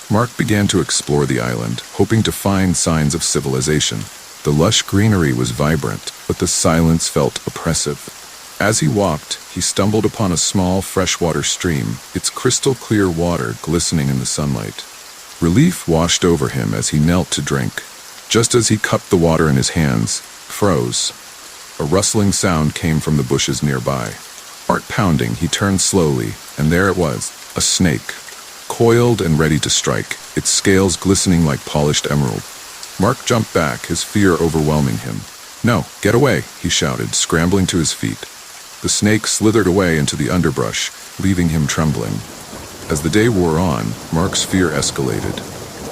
Mark began to explore the island, hoping to find signs of civilization. The lush greenery was vibrant, but the silence felt oppressive. As he walked, he stumbled upon a small freshwater stream, its crystal-clear water glistening in the sunlight. Relief washed over him as he knelt to drink. Just as he cupped the water in his hands, froze. A rustling sound came from the bushes nearby. Heart pounding, he turned slowly, and there it was, a snake, coiled and ready to strike, its scales glistening like polished emerald. Mark jumped back, his fear overwhelming him. "No, get away," he shouted, scrambling to his feet. The snake slithered away into the underbrush, leaving him trembling. As the day wore on, Mark's fear escalated.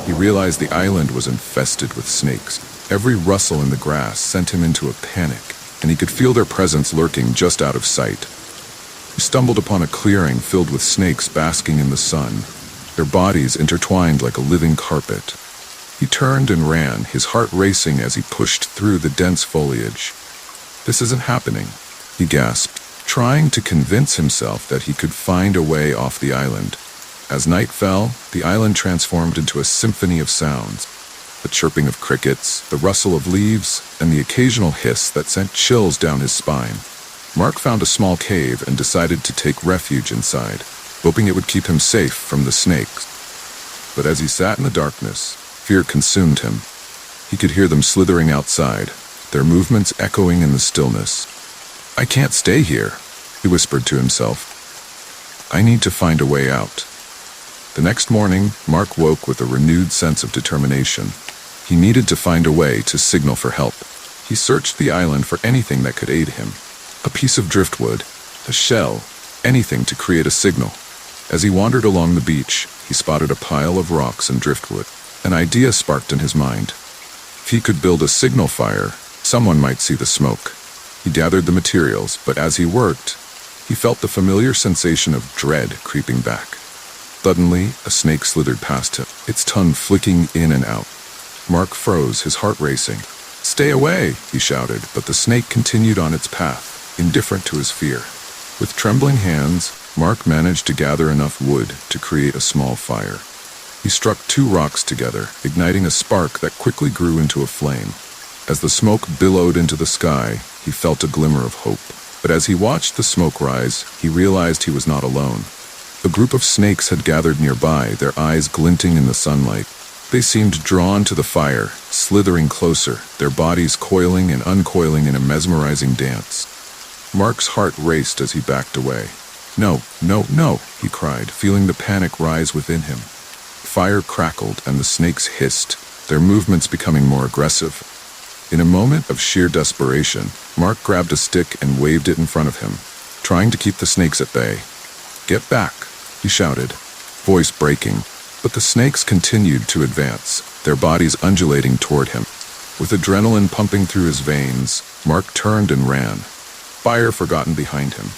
He realized the island was infested with snakes. Every rustle in the grass sent him into a panic, and he could feel their presence lurking just out of sight. He stumbled upon a clearing filled with snakes basking in the sun, their bodies intertwined like a living carpet. He turned and ran, his heart racing as he pushed through the dense foliage. "This isn't happening," he gasped, trying to convince himself that he could find a way off the island. As night fell, the island transformed into a symphony of sounds. The chirping of crickets, the rustle of leaves, and the occasional hiss that sent chills down his spine. Mark found a small cave and decided to take refuge inside, hoping it would keep him safe from the snakes. But as he sat in the darkness, fear consumed him. He could hear them slithering outside, their movements echoing in the stillness. "I can't stay here," he whispered to himself. "I need to find a way out." The next morning, Mark woke with a renewed sense of determination. He needed to find a way to signal for help. He searched the island for anything that could aid him. A piece of driftwood, a shell, anything to create a signal. As he wandered along the beach, he spotted a pile of rocks and driftwood. An idea sparked in his mind. If he could build a signal fire, someone might see the smoke. He gathered the materials, but as he worked, he felt the familiar sensation of dread creeping back. Suddenly, a snake slithered past him, its tongue flicking in and out. Mark froze, his heart racing. "Stay away," he shouted, but the snake continued on its path, indifferent to his fear. With trembling hands, Mark managed to gather enough wood to create a small fire. He struck 2 rocks together, igniting a spark that quickly grew into a flame. As the smoke billowed into the sky, he felt a glimmer of hope. But as he watched the smoke rise, he realized he was not alone. A group of snakes had gathered nearby, their eyes glinting in the sunlight. They seemed drawn to the fire, slithering closer, their bodies coiling and uncoiling in a mesmerizing dance. Mark's heart raced as he backed away. "No, no, no," he cried, feeling the panic rise within him. Fire crackled and the snakes hissed, their movements becoming more aggressive. In a moment of sheer desperation, Mark grabbed a stick and waved it in front of him, trying to keep the snakes at bay. "Get back," he shouted, voice breaking, but the snakes continued to advance, their bodies undulating toward him. With adrenaline pumping through his veins, Mark turned and ran, fire forgotten behind him.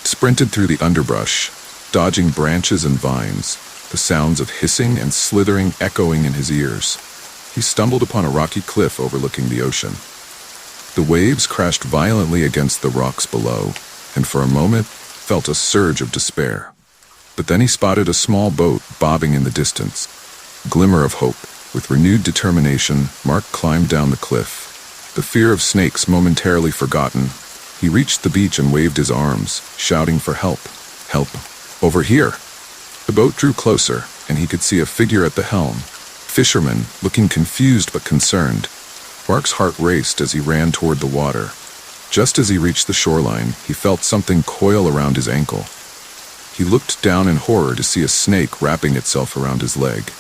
Sprinted through the underbrush, dodging branches and vines, the sounds of hissing and slithering echoing in his ears. He stumbled upon a rocky cliff overlooking the ocean. The waves crashed violently against the rocks below, and for a moment felt a surge of despair. But then he spotted a small boat bobbing in the distance. Glimmer of hope. With renewed determination, Mark climbed down the cliff. The fear of snakes momentarily forgotten, he reached the beach and waved his arms, shouting for help. "Help! Over here!" The boat drew closer, and he could see a figure at the helm. Fisherman, looking confused but concerned. Mark's heart raced as he ran toward the water. Just as he reached the shoreline, he felt something coil around his ankle. He looked down in horror to see a snake wrapping itself around his leg.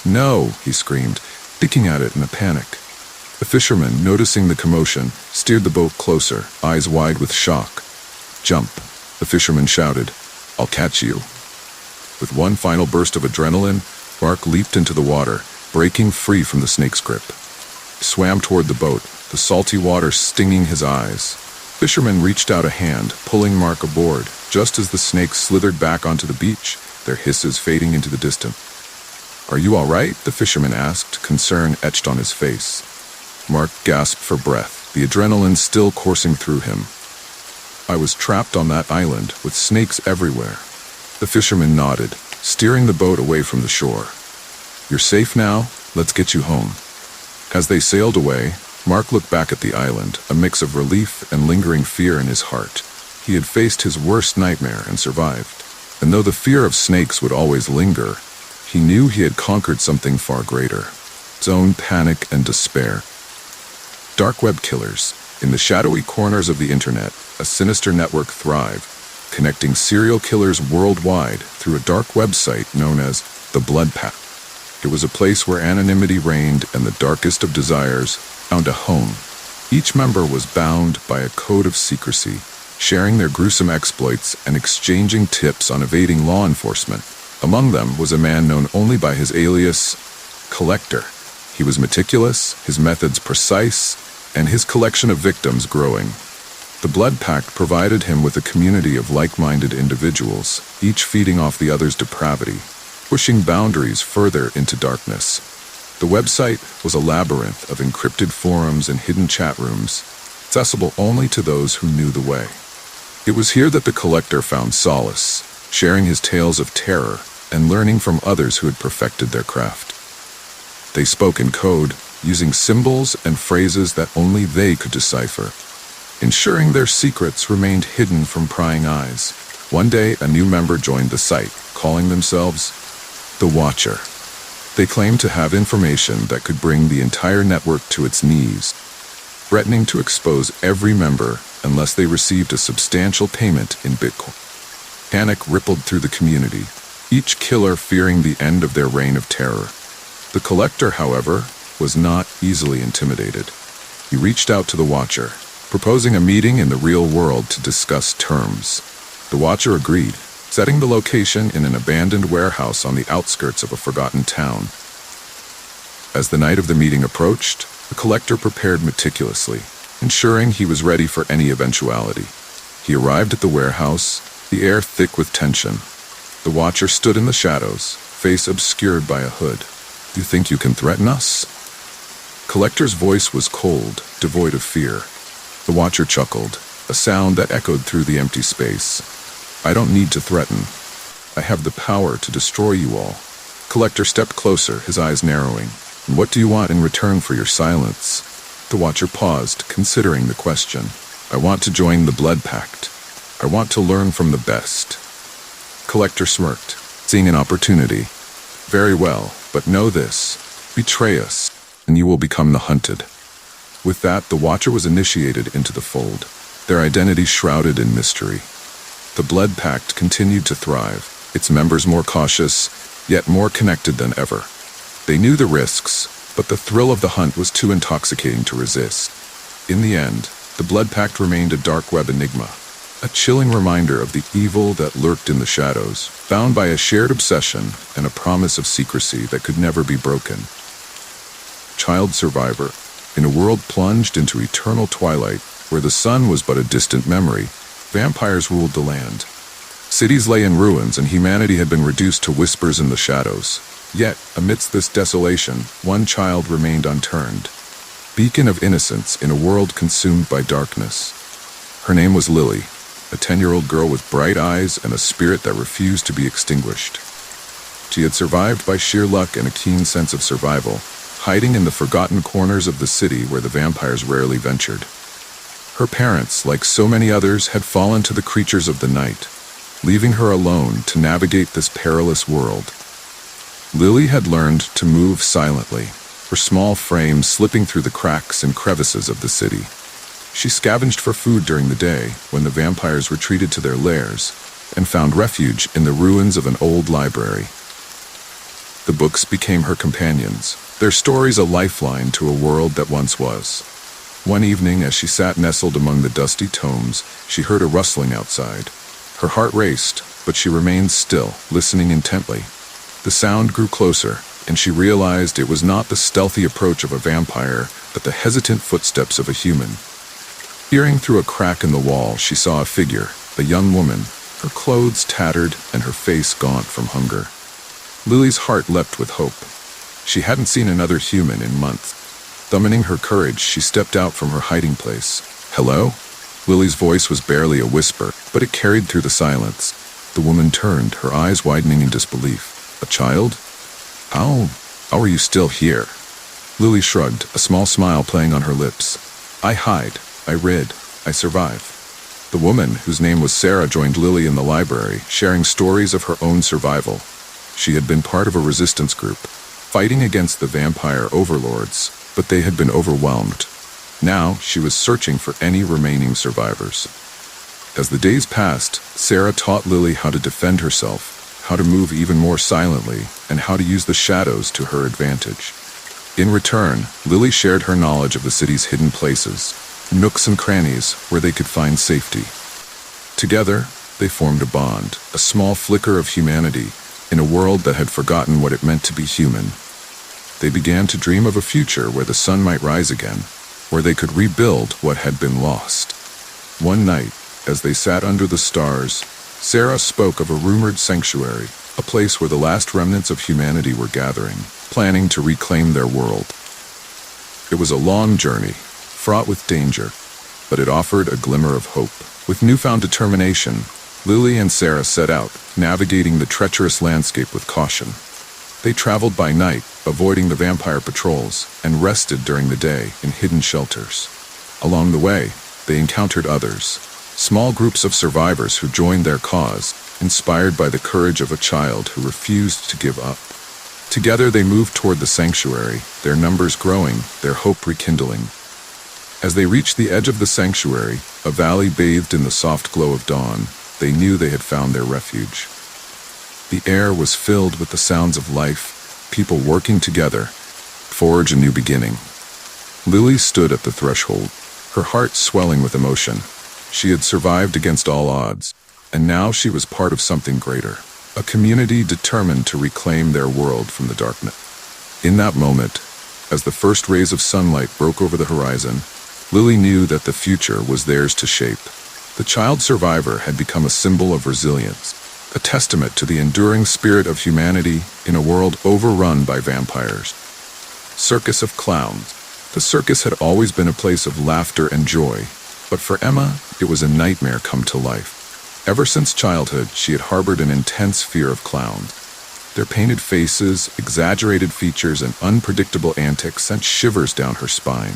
"No!" he screamed, picking at it in a panic. The fisherman, noticing the commotion, steered the boat closer, eyes wide with shock. "Jump!" the fisherman shouted. "I'll catch you." With one final burst of adrenaline, Mark leaped into the water, breaking free from the snake's grip. He swam toward the boat, the salty water stinging his eyes. Fishermen reached out a hand, pulling Mark aboard, just as the snakes slithered back onto the beach, their hisses fading into the distance. "Are you all right?" the fisherman asked, concern etched on his face. Mark gasped for breath, the adrenaline still coursing through him. "I was trapped on that island, with snakes everywhere." The fisherman nodded, steering the boat away from the shore. "You're safe now, let's get you home." As they sailed away, Mark looked back at the island, a mix of relief and lingering fear in his heart. He had faced his worst nightmare and survived. And though the fear of snakes would always linger, he knew he had conquered something far greater, his own panic and despair. Dark web killers. In the shadowy corners of the internet, a sinister network thrived, connecting serial killers worldwide through a dark website known as the Blood Pact. It was a place where anonymity reigned and the darkest of desires found a home. Each member was bound by a code of secrecy, sharing their gruesome exploits and exchanging tips on evading law enforcement. Among them was a man known only by his alias, Collector. He was meticulous, his methods precise, and his collection of victims growing. The Blood Pact provided him with a community of like-minded individuals, each feeding off the other's depravity, pushing boundaries further into darkness. The website was a labyrinth of encrypted forums and hidden chat rooms, accessible only to those who knew the way. It was here that the Collector found solace, sharing his tales of terror and learning from others who had perfected their craft. They spoke in code, using symbols and phrases that only they could decipher, ensuring their secrets remained hidden from prying eyes. One day, a new member joined the site, calling themselves the Watcher. They claimed to have information that could bring the entire network to its knees, threatening to expose every member unless they received a substantial payment in Bitcoin. Panic rippled through the community, each killer fearing the end of their reign of terror. The Collector, however, was not easily intimidated. He reached out to the Watcher, proposing a meeting in the real world to discuss terms. The Watcher agreed, setting the location in an abandoned warehouse on the outskirts of a forgotten town. As the night of the meeting approached, the collector prepared meticulously, ensuring he was ready for any eventuality. He arrived at the warehouse, the air thick with tension. The watcher stood in the shadows, face obscured by a hood. "You think you can threaten us?" Collector's voice was cold, devoid of fear. The watcher chuckled, a sound that echoed through the empty space. "I don't need to threaten. I have the power to destroy you all." Collector stepped closer, his eyes narrowing. "And what do you want in return for your silence?" The watcher paused, considering the question. "I want to join the Blood Pact. I want to learn from the best." Collector smirked, seeing an opportunity. "Very well, but know this. Betray us, and you will become the hunted." With that, the watcher was initiated into the fold, their identity shrouded in mystery. The Blood Pact continued to thrive, its members more cautious, yet more connected than ever. They knew the risks, but the thrill of the hunt was too intoxicating to resist. In the end, the Blood Pact remained a dark web enigma, a chilling reminder of the evil that lurked in the shadows, bound by a shared obsession and a promise of secrecy that could never be broken. Child survivor, in a world plunged into eternal twilight, where the sun was but a distant memory, vampires ruled the land. Cities lay in ruins and humanity had been reduced to whispers in the shadows. Yet, amidst this desolation, one child remained unturned. Beacon of innocence in a world consumed by darkness. Her name was Lily, a 10-year-old girl with bright eyes and a spirit that refused to be extinguished. She had survived by sheer luck and a keen sense of survival, hiding in the forgotten corners of the city where the vampires rarely ventured. Her parents, like so many others, had fallen to the creatures of the night, leaving her alone to navigate this perilous world. Lily had learned to move silently, her small frame slipping through the cracks and crevices of the city. She scavenged for food during the day when the vampires retreated to their lairs and found refuge in the ruins of an old library. The books became her companions, their stories a lifeline to a world that once was. One evening, as she sat nestled among the dusty tomes, she heard a rustling outside. Her heart raced, but she remained still, listening intently. The sound grew closer, and she realized it was not the stealthy approach of a vampire, but the hesitant footsteps of a human. Peering through a crack in the wall, she saw a figure, a young woman, her clothes tattered and her face gaunt from hunger. Lily's heart leapt with hope. She hadn't seen another human in months. Summoning her courage, she stepped out from her hiding place. "Hello?" Lily's voice was barely a whisper, but it carried through the silence. The woman turned, her eyes widening in disbelief. "A child? How are you still here?" Lily shrugged, a small smile playing on her lips. "I hide, I rid, I survive." The woman, whose name was Sarah, joined Lily in the library, sharing stories of her own survival. She had been part of a resistance group, fighting against the vampire overlords, but they had been overwhelmed. Now she was searching for any remaining survivors. As the days passed, Sarah taught Lily how to defend herself, how to move even more silently, and how to use the shadows to her advantage. In return, Lily shared her knowledge of the city's hidden places, nooks and crannies where they could find safety. Together, they formed a bond, a small flicker of humanity, in a world that had forgotten what it meant to be human. They began to dream of a future where the sun might rise again, where they could rebuild what had been lost. One night, as they sat under the stars, Sarah spoke of a rumored sanctuary, a place where the last remnants of humanity were gathering, planning to reclaim their world. It was a long journey, fraught with danger, but it offered a glimmer of hope. With newfound determination, Lily and Sarah set out, navigating the treacherous landscape with caution. They traveled by night, avoiding the vampire patrols, and rested during the day in hidden shelters. Along the way, they encountered others, small groups of survivors who joined their cause, inspired by the courage of a child who refused to give up. Together they moved toward the sanctuary, their numbers growing, their hope rekindling. As they reached the edge of the sanctuary, a valley bathed in the soft glow of dawn, they knew they had found their refuge. The air was filled with the sounds of life, people working together, forge a new beginning. Lily stood at the threshold, her heart swelling with emotion. She had survived against all odds, and now she was part of something greater, a community determined to reclaim their world from the darkness. In that moment, as the first rays of sunlight broke over the horizon, Lily knew that the future was theirs to shape. The child survivor had become a symbol of resilience, a testament to the enduring spirit of humanity in a world overrun by vampires. Circus of Clowns. The circus had always been a place of laughter and joy, but for Emma, it was a nightmare come to life. Ever since childhood, she had harbored an intense fear of clowns. Their painted faces, exaggerated features, and unpredictable antics sent shivers down her spine.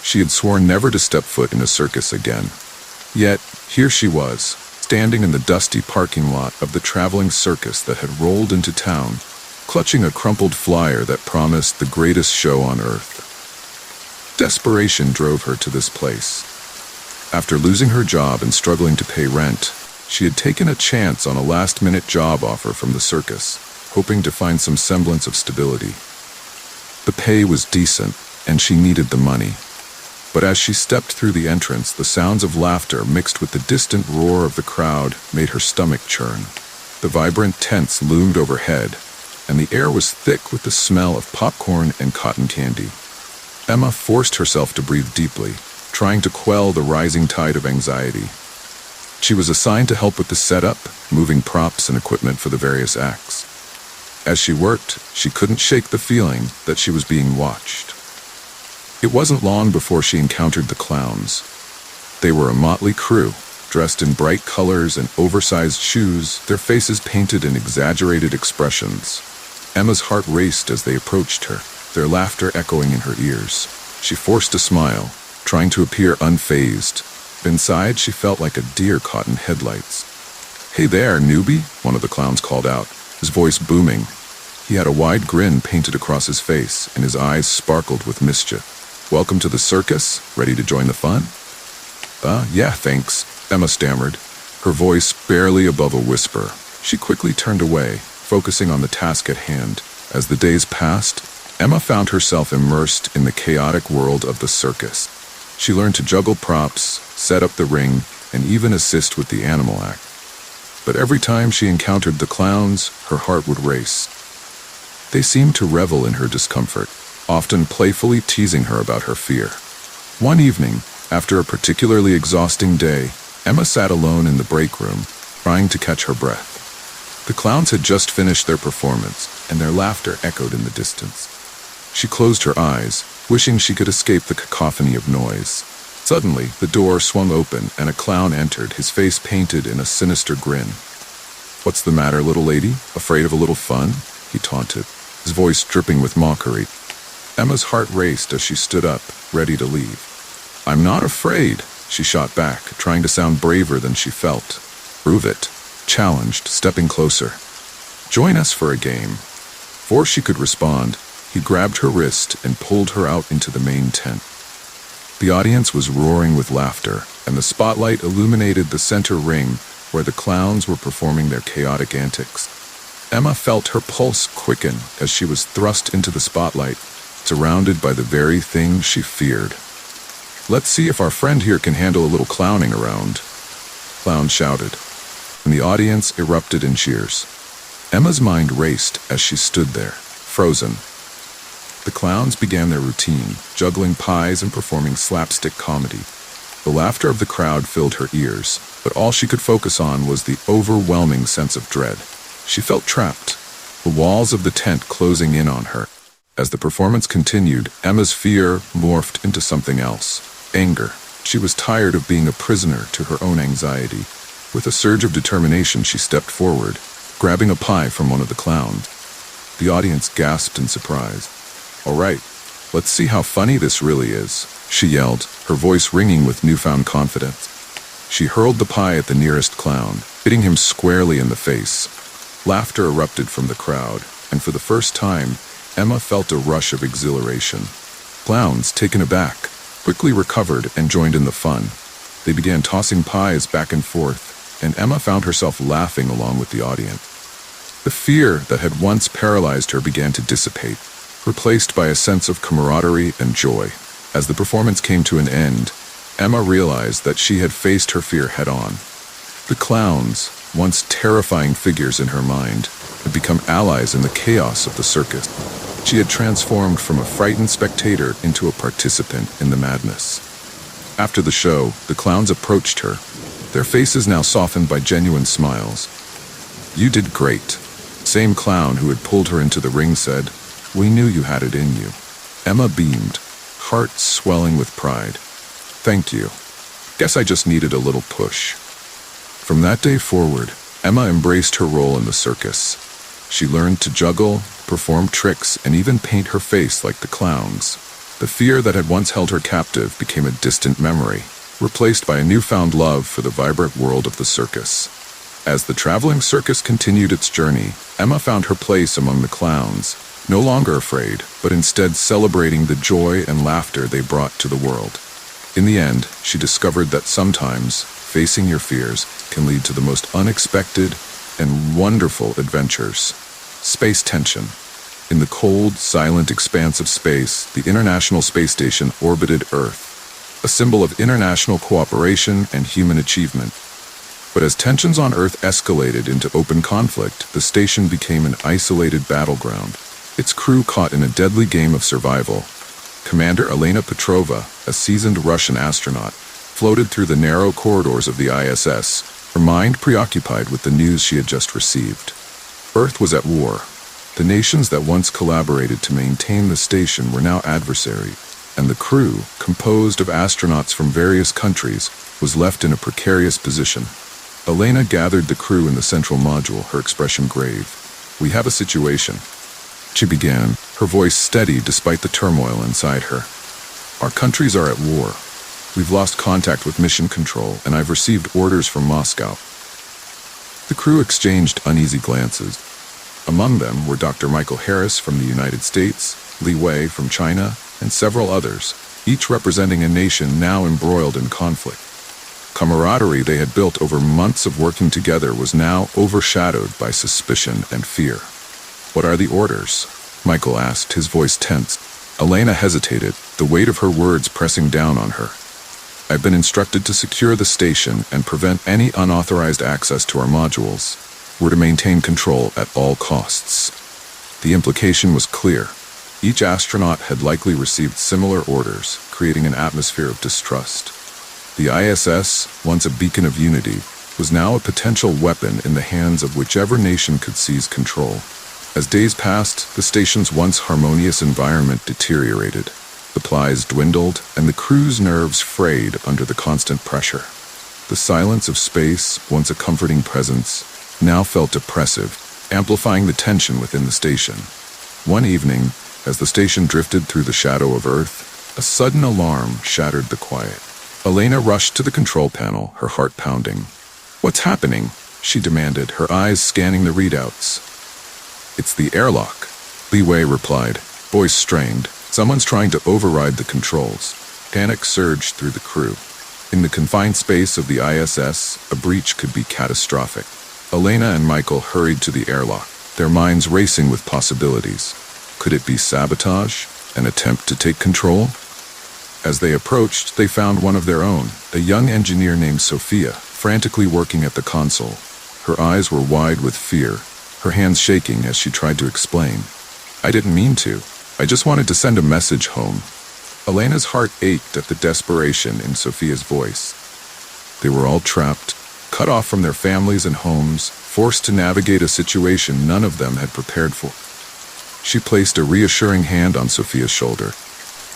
She had sworn never to step foot in a circus again. Yet, here she was, standing in the dusty parking lot of the traveling circus that had rolled into town, clutching a crumpled flyer that promised the greatest show on earth. Desperation drove her to this place. After losing her job and struggling to pay rent, she had taken a chance on a last-minute job offer from the circus, hoping to find some semblance of stability. The pay was decent, and she needed the money. But as she stepped through the entrance, the sounds of laughter mixed with the distant roar of the crowd made her stomach churn. The vibrant tents loomed overhead, and the air was thick with the smell of popcorn and cotton candy. Emma forced herself to breathe deeply, trying to quell the rising tide of anxiety. She was assigned to help with the setup, moving props and equipment for the various acts. As she worked, she couldn't shake the feeling that she was being watched. It wasn't long before she encountered the clowns. They were a motley crew, dressed in bright colors and oversized shoes, their faces painted in exaggerated expressions. Emma's heart raced as they approached her, their laughter echoing in her ears. She forced a smile, trying to appear unfazed. Inside, she felt like a deer caught in headlights. "Hey there, newbie," one of the clowns called out, his voice booming. He had a wide grin painted across his face, and his eyes sparkled with mischief. "Welcome to the circus. Ready to join the fun?" Yeah, thanks," Emma stammered, her voice barely above a whisper. She quickly turned away, focusing on the task at hand. As the days passed, Emma found herself immersed in the chaotic world of the circus. She learned to juggle props, set up the ring, and even assist with the animal act. But every time she encountered the clowns, her heart would race. They seemed to revel in her discomfort, often playfully teasing her about her fear. One evening, after a particularly exhausting day, Emma sat alone in the break room, trying to catch her breath. The clowns had just finished their performance, and their laughter echoed in the distance. She closed her eyes, wishing she could escape the cacophony of noise. Suddenly, the door swung open, and a clown entered, his face painted in a sinister grin. "What's the matter, little lady? Afraid of a little fun?" he taunted, his voice dripping with mockery. Emma's heart raced as she stood up, ready to leave. "I'm not afraid," she shot back, trying to sound braver than she felt. "Prove it," challenged, stepping closer. "Join us for a game." Before she could respond, he grabbed her wrist and pulled her out into the main tent. The audience was roaring with laughter, and the spotlight illuminated the center ring where the clowns were performing their chaotic antics. Emma felt her pulse quicken as she was thrust into the spotlight, surrounded by the very thing she feared. "Let's see if our friend here can handle a little clowning around," clowns shouted, and the audience erupted in cheers. Emma's mind raced as she stood there, frozen. The clowns began their routine, juggling pies and performing slapstick comedy. The laughter of the crowd filled her ears, but all she could focus on was the overwhelming sense of dread. She felt trapped, the walls of the tent closing in on her. As the performance continued, Emma's fear morphed into something else, anger. She was tired of being a prisoner to her own anxiety. With a surge of determination, she stepped forward, grabbing a pie from one of the clowns. The audience gasped in surprise. "All right, let's see how funny this really is," she yelled, her voice ringing with newfound confidence. She hurled the pie at the nearest clown, hitting him squarely in the face. Laughter erupted from the crowd, and for the first time, Emma felt a rush of exhilaration. Clowns, taken aback, quickly recovered and joined in the fun. They began tossing pies back and forth, and Emma found herself laughing along with the audience. The fear that had once paralyzed her began to dissipate, replaced by a sense of camaraderie and joy. As the performance came to an end, Emma realized that she had faced her fear head-on. The clowns, once terrifying figures in her mind, had become allies in the chaos of the circus. She had transformed from a frightened spectator into a participant in the madness. After the show, the clowns approached her, their faces now softened by genuine smiles. "You did great." Same clown who had pulled her into the ring said, "We knew you had it in you." Emma beamed, heart swelling with pride. "Thank you. Guess I just needed a little push." From that day forward, Emma embraced her role in the circus. She learned to juggle, perform tricks, and even paint her face like the clowns. The fear that had once held her captive became a distant memory, replaced by a newfound love for the vibrant world of the circus. As the traveling circus continued its journey, Emma found her place among the clowns, no longer afraid, but instead celebrating the joy and laughter they brought to the world. In the end, she discovered that sometimes facing your fears can lead to the most unexpected and wonderful adventures. Space tension. In the cold, silent expanse of space, the International Space Station orbited Earth, a symbol of international cooperation and human achievement. But as tensions on Earth escalated into open conflict, the station became an isolated battleground, its crew caught in a deadly game of survival. Commander Elena Petrova, a seasoned Russian astronaut, floated through the narrow corridors of the ISS, her mind preoccupied with the news she had just received. Earth was at war. The nations that once collaborated to maintain the station were now adversaries, and the crew, composed of astronauts from various countries, was left in a precarious position. Elena gathered the crew in the central module, her expression grave. "We have a situation," she began, her voice steady despite the turmoil inside her. "Our countries are at war. We've lost contact with mission control, and I've received orders from Moscow." The crew exchanged uneasy glances. Among them were Dr. Michael Harris from the United States, Li Wei from China, and several others, each representing a nation now embroiled in conflict. Camaraderie they had built over months of working together was now overshadowed by suspicion and fear. "What are the orders?" Michael asked, his voice tense. Elena hesitated, the weight of her words pressing down on her. "I've been instructed to secure the station and prevent any unauthorized access to our modules. We're to maintain control at all costs." The implication was clear. Each astronaut had likely received similar orders, creating an atmosphere of distrust. The ISS, once a beacon of unity, was now a potential weapon in the hands of whichever nation could seize control. As days passed, the station's once harmonious environment deteriorated. Supplies dwindled, and the crew's nerves frayed under the constant pressure. The silence of space, once a comforting presence, now felt oppressive, amplifying the tension within the station. One evening, as the station drifted through the shadow of Earth, a sudden alarm shattered the quiet. Elena rushed to the control panel, her heart pounding. "What's happening?" she demanded, her eyes scanning the readouts. "It's the airlock," Li Wei replied, voice strained. "Someone's trying to override the controls." Panic surged through the crew. In the confined space of the ISS, a breach could be catastrophic. Elena and Michael hurried to the airlock, their minds racing with possibilities. Could it be sabotage? An attempt to take control? As they approached, they found one of their own, a young engineer named Sophia, frantically working at the console. Her eyes were wide with fear, her hands shaking as she tried to explain. "I didn't mean to. I just wanted to send a message home." Elena's heart ached at the desperation in Sophia's voice. They were all trapped, cut off from their families and homes, forced to navigate a situation none of them had prepared for. She placed a reassuring hand on Sophia's shoulder.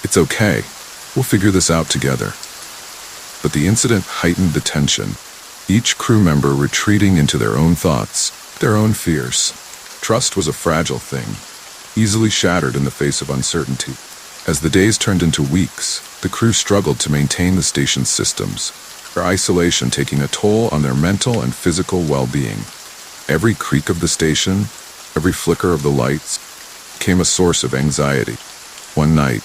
"It's okay. We'll figure this out together." But the incident heightened the tension, each crew member retreating into their own thoughts, their own fears. Trust was a fragile thing, easily shattered in the face of uncertainty. As the days turned into weeks, the crew struggled to maintain the station's systems, their isolation taking a toll on their mental and physical well-being. Every creak of the station, every flicker of the lights, became a source of anxiety. One night,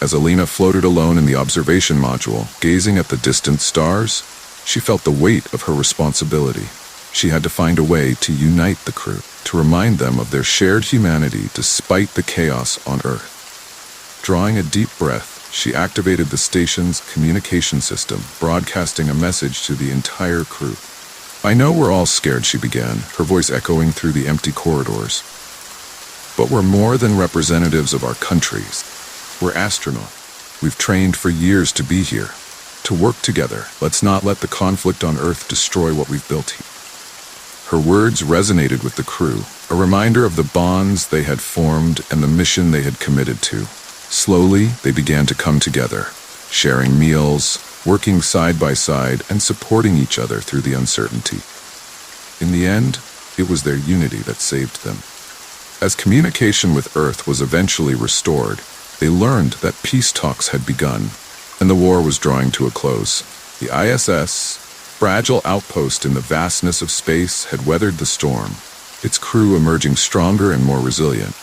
as Elena floated alone in the observation module, gazing at the distant stars, she felt the weight of her responsibility. She had to find a way to unite the crew, to remind them of their shared humanity despite the chaos on Earth. Drawing a deep breath, she activated the station's communication system, broadcasting a message to the entire crew. "I know we're all scared," she began, her voice echoing through the empty corridors. "But we're more than representatives of our countries. We're astronauts. We've trained for years to be here, to work together. Let's not let the conflict on Earth destroy what we've built here." Her words resonated with the crew, a reminder of the bonds they had formed and the mission they had committed to. Slowly, they began to come together, sharing meals, working side by side, and supporting each other through the uncertainty. In the end, it was their unity that saved them. As communication with Earth was eventually restored, they learned that peace talks had begun, and the war was drawing to a close. The ISS, fragile outpost in the vastness of space, had weathered the storm, its crew emerging stronger and more resilient.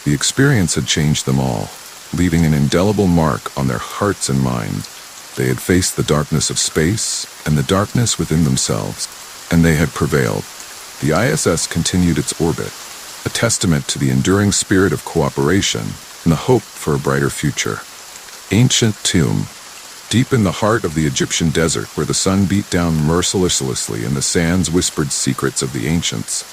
The experience had changed them all, leaving an indelible mark on their hearts and minds. They had faced the darkness of space and the darkness within themselves, and they had prevailed. The ISS continued its orbit, a testament to the enduring spirit of cooperation and the hope for a brighter future. Ancient tomb, deep in the heart of the Egyptian desert where the sun beat down mercilessly and the sands whispered secrets of the ancients.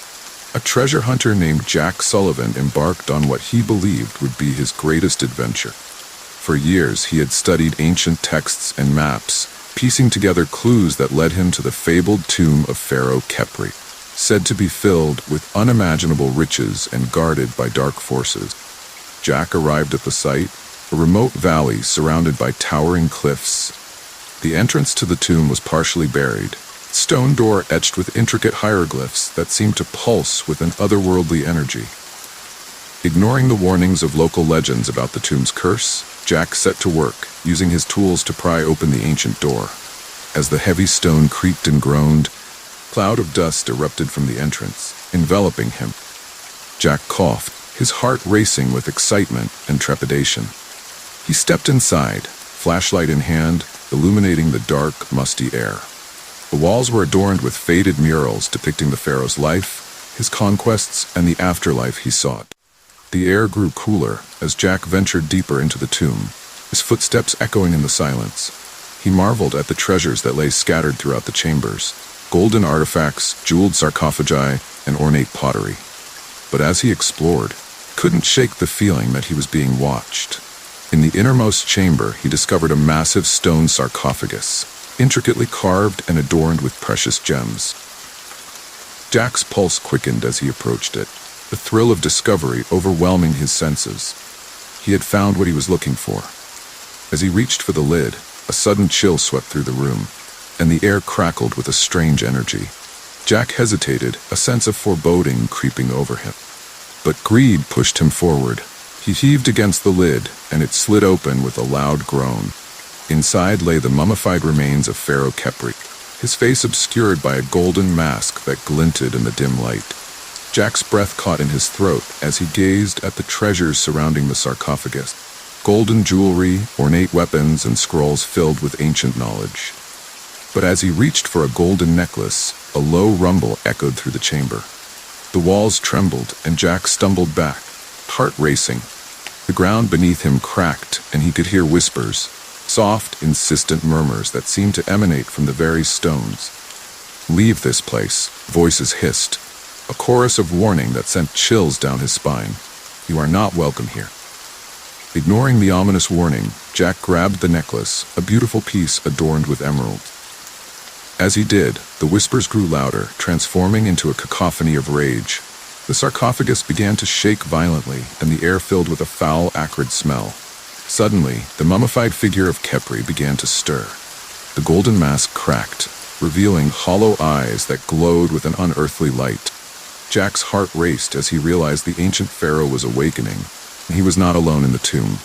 A treasure hunter named Jack Sullivan embarked on what he believed would be his greatest adventure. For years he had studied ancient texts and maps, piecing together clues that led him to the fabled tomb of Pharaoh Khepri, said to be filled with unimaginable riches and guarded by dark forces. Jack arrived at the site, a remote valley surrounded by towering cliffs. The entrance to the tomb was partially buried, its stone door etched with intricate hieroglyphs that seemed to pulse with an otherworldly energy. Ignoring the warnings of local legends about the tomb's curse, Jack set to work, using his tools to pry open the ancient door. As the heavy stone creaked and groaned, a cloud of dust erupted from the entrance, enveloping him. Jack coughed, his heart racing with excitement and trepidation. He stepped inside, flashlight in hand, illuminating the dark, musty air. The walls were adorned with faded murals depicting the pharaoh's life, his conquests, and the afterlife he sought. The air grew cooler as Jack ventured deeper into the tomb, his footsteps echoing in the silence. He marveled at the treasures that lay scattered throughout the chambers, golden artifacts, jeweled sarcophagi, and ornate pottery. But as he explored, he couldn't shake the feeling that he was being watched. In the innermost chamber, he discovered a massive stone sarcophagus, intricately carved and adorned with precious gems. Jack's pulse quickened as he approached it, the thrill of discovery overwhelming his senses. He had found what he was looking for. As he reached for the lid, a sudden chill swept through the room, and the air crackled with a strange energy. Jack hesitated, a sense of foreboding creeping over him. But greed pushed him forward. He heaved against the lid, and it slid open with a loud groan. Inside lay the mummified remains of Pharaoh Khepri, his face obscured by a golden mask that glinted in the dim light. Jack's breath caught in his throat as he gazed at the treasures surrounding the sarcophagus. Golden jewelry, ornate weapons, and scrolls filled with ancient knowledge. But as he reached for a golden necklace, a low rumble echoed through the chamber. The walls trembled, and Jack stumbled back, heart racing. The ground beneath him cracked, and he could hear whispers, soft, insistent murmurs that seemed to emanate from the very stones. "Leave this place," voices hissed, a chorus of warning that sent chills down his spine. "You are not welcome here." Ignoring the ominous warning, Jack grabbed the necklace, a beautiful piece adorned with emeralds. As he did, the whispers grew louder, transforming into a cacophony of rage. The sarcophagus began to shake violently, and the air filled with a foul, acrid smell. Suddenly, the mummified figure of Khepri began to stir. The golden mask cracked, revealing hollow eyes that glowed with an unearthly light. Jack's heart raced as he realized the ancient pharaoh was awakening, and he was not alone in the tomb.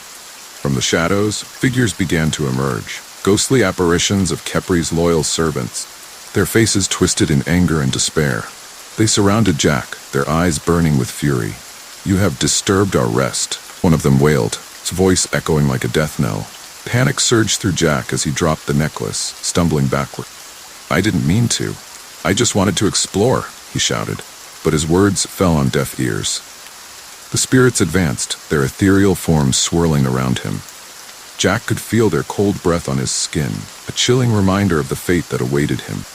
From the shadows, figures began to emerge, ghostly apparitions of Khepri's loyal servants, their faces twisted in anger and despair. They surrounded Jack, their eyes burning with fury. "You have disturbed our rest," one of them wailed, its voice echoing like a death knell. Panic surged through Jack as he dropped the necklace, stumbling backward. "I didn't mean to. I just wanted to explore," he shouted, but his words fell on deaf ears. The spirits advanced, their ethereal forms swirling around him. Jack could feel their cold breath on his skin, a chilling reminder of the fate that awaited him.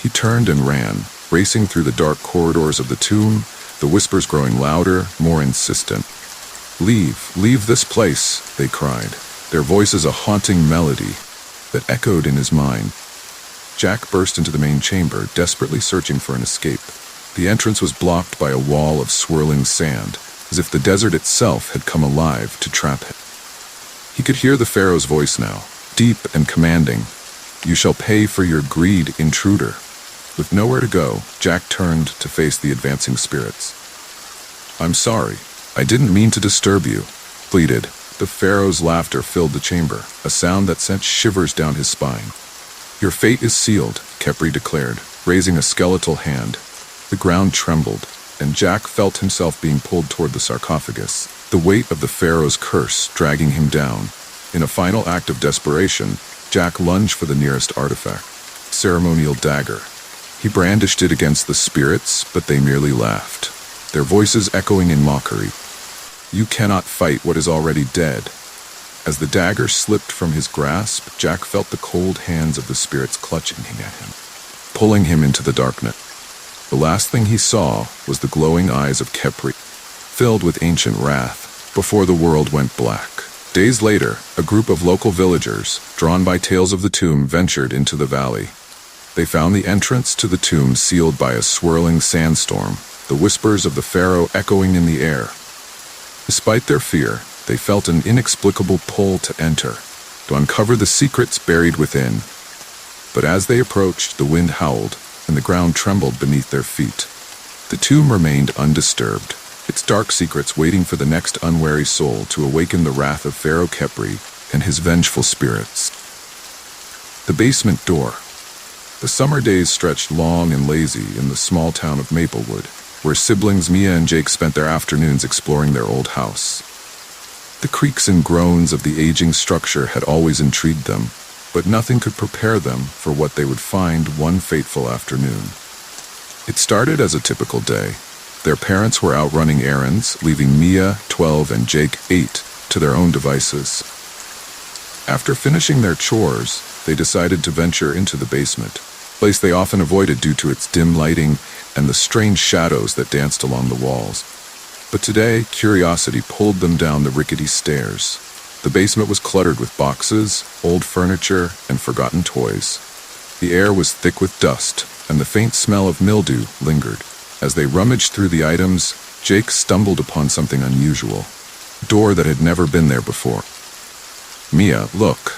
He turned and ran, racing through the dark corridors of the tomb, the whispers growing louder, more insistent. Leave this place," they cried, their voices a haunting melody that echoed in his mind. Jack burst into the main chamber, desperately searching for an escape. The entrance was blocked by a wall of swirling sand, as if the desert itself had come alive to trap him. He could hear the pharaoh's voice now, deep and commanding. "You shall pay for your greed, intruder." With nowhere to go, Jack turned to face the advancing spirits. "I'm sorry. I didn't mean to disturb you," pleaded. The pharaoh's laughter filled the chamber, a sound that sent shivers down his spine. "Your fate is sealed," Khepri declared, raising a skeletal hand. The ground trembled, and Jack felt himself being pulled toward the sarcophagus, the weight of the pharaoh's curse dragging him down. In a final act of desperation, Jack lunged for the nearest artifact, ceremonial dagger. He brandished it against the spirits, but they merely laughed, their voices echoing in mockery. "You cannot fight what is already dead." As the dagger slipped from his grasp, Jack felt the cold hands of the spirits clutching at him, pulling him into the darkness. The last thing he saw was the glowing eyes of Khepri, filled with ancient wrath, before the world went black. Days later, a group of local villagers, drawn by tales of the tomb, ventured into the valley. They found the entrance to the tomb sealed by a swirling sandstorm, the whispers of the pharaoh echoing in the air. Despite their fear, they felt an inexplicable pull to enter, to uncover the secrets buried within. But as they approached, the wind howled, and the ground trembled beneath their feet. The tomb remained undisturbed, its dark secrets waiting for the next unwary soul to awaken the wrath of Pharaoh Khepri and his vengeful spirits. The basement door. The summer days stretched long and lazy in the small town of Maplewood, where siblings Mia and Jake spent their afternoons exploring their old house. The creaks and groans of the aging structure had always intrigued them, but nothing could prepare them for what they would find one fateful afternoon. It started as a typical day. Their parents were out running errands, leaving Mia, 12, and Jake, 8, to their own devices. After finishing their chores, they decided to venture into the basement, a place they often avoided due to its dim lighting and the strange shadows that danced along the walls. But today, curiosity pulled them down the rickety stairs. The basement was cluttered with boxes, old furniture, and forgotten toys. The air was thick with dust, and the faint smell of mildew lingered. As they rummaged through the items, Jake stumbled upon something unusual, a door that had never been there before. "Mia, look,"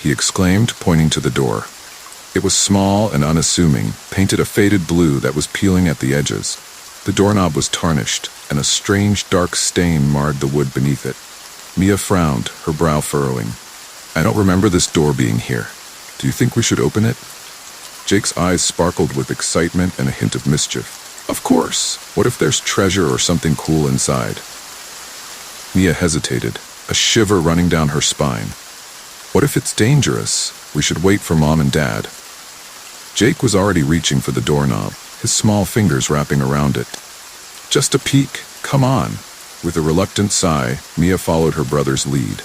he exclaimed, pointing to the door. It was small and unassuming, painted a faded blue that was peeling at the edges. The doorknob was tarnished, and a strange dark stain marred the wood beneath it. Mia frowned, her brow furrowing. "I don't remember this door being here. Do you think we should open it?" Jake's eyes sparkled with excitement and a hint of mischief. "Of course. What if there's treasure or something cool inside?" Mia hesitated, a shiver running down her spine. "What if it's dangerous? We should wait for Mom and Dad." Jake was already reaching for the doorknob, his small fingers wrapping around it. "Just a peek. Come on." With a reluctant sigh, Mia followed her brother's lead.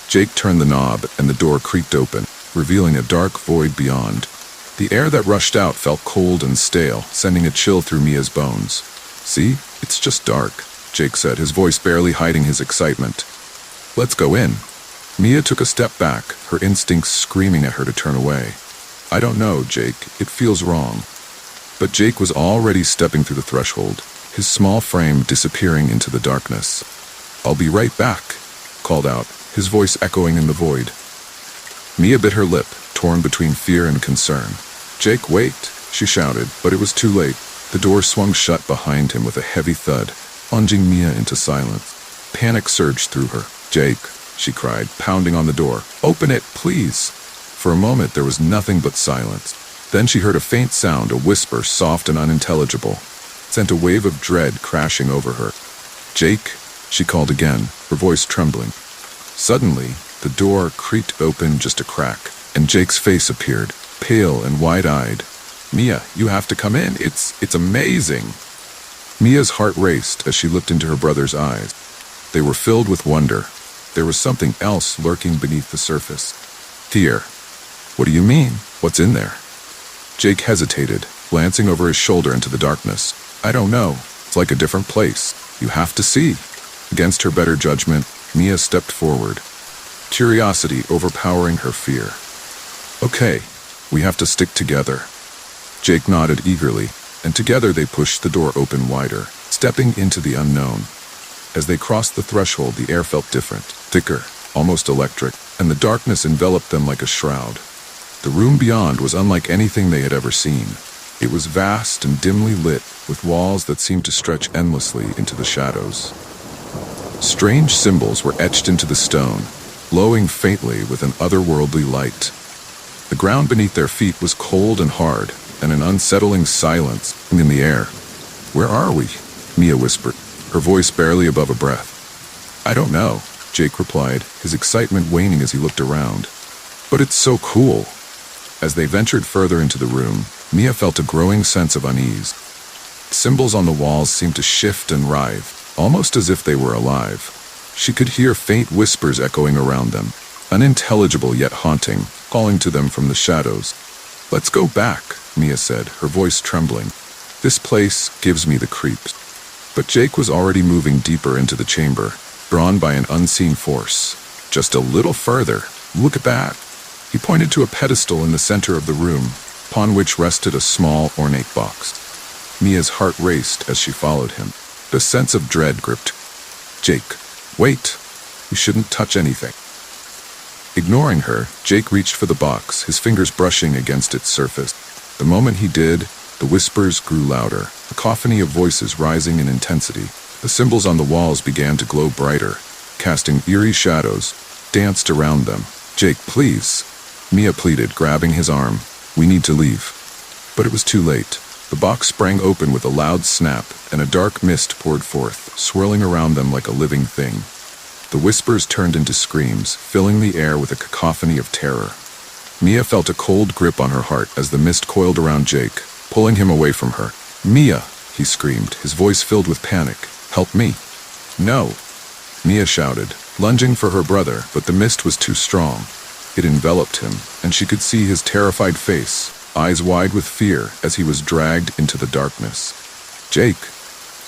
Jake turned the knob, and the door creaked open, revealing a dark void beyond. The air that rushed out felt cold and stale, sending a chill through Mia's bones. "See? It's just dark," Jake said, his voice barely hiding his excitement. "Let's go in." Mia took a step back, her instincts screaming at her to turn away. "I don't know, Jake. It feels wrong." But Jake was already stepping through the threshold, his small frame disappearing into the darkness. "I'll be right back," called out, his voice echoing in the void. Mia bit her lip, torn between fear and concern. "Jake, wait," she shouted, but it was too late. The door swung shut behind him with a heavy thud, plunging Mia into silence. Panic surged through her. "Jake," she cried, pounding on the door. "Open it, please." For a moment there was nothing but silence. Then she heard a faint sound, a whisper, soft and unintelligible. It sent a wave of dread crashing over her. "Jake," she called again, her voice trembling. Suddenly, the door creaked open just a crack, and Jake's face appeared, pale and wide-eyed. "Mia, you have to come in. It's amazing." Mia's heart raced as she looked into her brother's eyes. They were filled with wonder. There was something else lurking beneath the surface. "Fear." "What do you mean? What's in there?" Jake hesitated, glancing over his shoulder into the darkness. I don't know. It's like a different place. You have to see. Against her better judgment, Mia stepped forward, curiosity overpowering her fear. Okay, we have to stick together. Jake nodded eagerly, and together they pushed the door open wider, stepping into the unknown. As they crossed the threshold, the air felt different, thicker, almost electric, and the darkness enveloped them like a shroud. The room beyond was unlike anything they had ever seen. It was vast and dimly lit, with walls that seemed to stretch endlessly into the shadows. Strange symbols were etched into the stone, glowing faintly with an otherworldly light. The ground beneath their feet was cold and hard, and an unsettling silence hung in the air. Where are we? Mia whispered, her voice barely above a breath. I don't know, Jake replied, his excitement waning as he looked around. But it's so cool. As they ventured further into the room, Mia felt a growing sense of unease. Symbols on the walls seemed to shift and writhe, almost as if they were alive. She could hear faint whispers echoing around them, unintelligible yet haunting, calling to them from the shadows. Let's go back, Mia said, her voice trembling. This place gives me the creeps. But Jake was already moving deeper into the chamber, drawn by an unseen force. Just a little further. Look at that. He pointed to a pedestal in the center of the room, upon which rested a small, ornate box. Mia's heart raced as she followed him. A sense of dread gripped. Jake, wait. You shouldn't touch anything. Ignoring her, Jake reached for the box, his fingers brushing against its surface. The moment he did, the whispers grew louder, a cacophony of voices rising in intensity. The symbols on the walls began to glow brighter, casting eerie shadows, danced around them. Jake, please, Mia pleaded, grabbing his arm. We need to leave. But it was too late. The box sprang open with a loud snap, and a dark mist poured forth, swirling around them like a living thing. The whispers turned into screams, filling the air with a cacophony of terror. Mia felt a cold grip on her heart as the mist coiled around Jake, pulling him away from her. Mia, he screamed, his voice filled with panic. Help me. No, Mia shouted, lunging for her brother, but the mist was too strong. It enveloped him, and she could see his terrified face, eyes wide with fear as he was dragged into the darkness. Jake,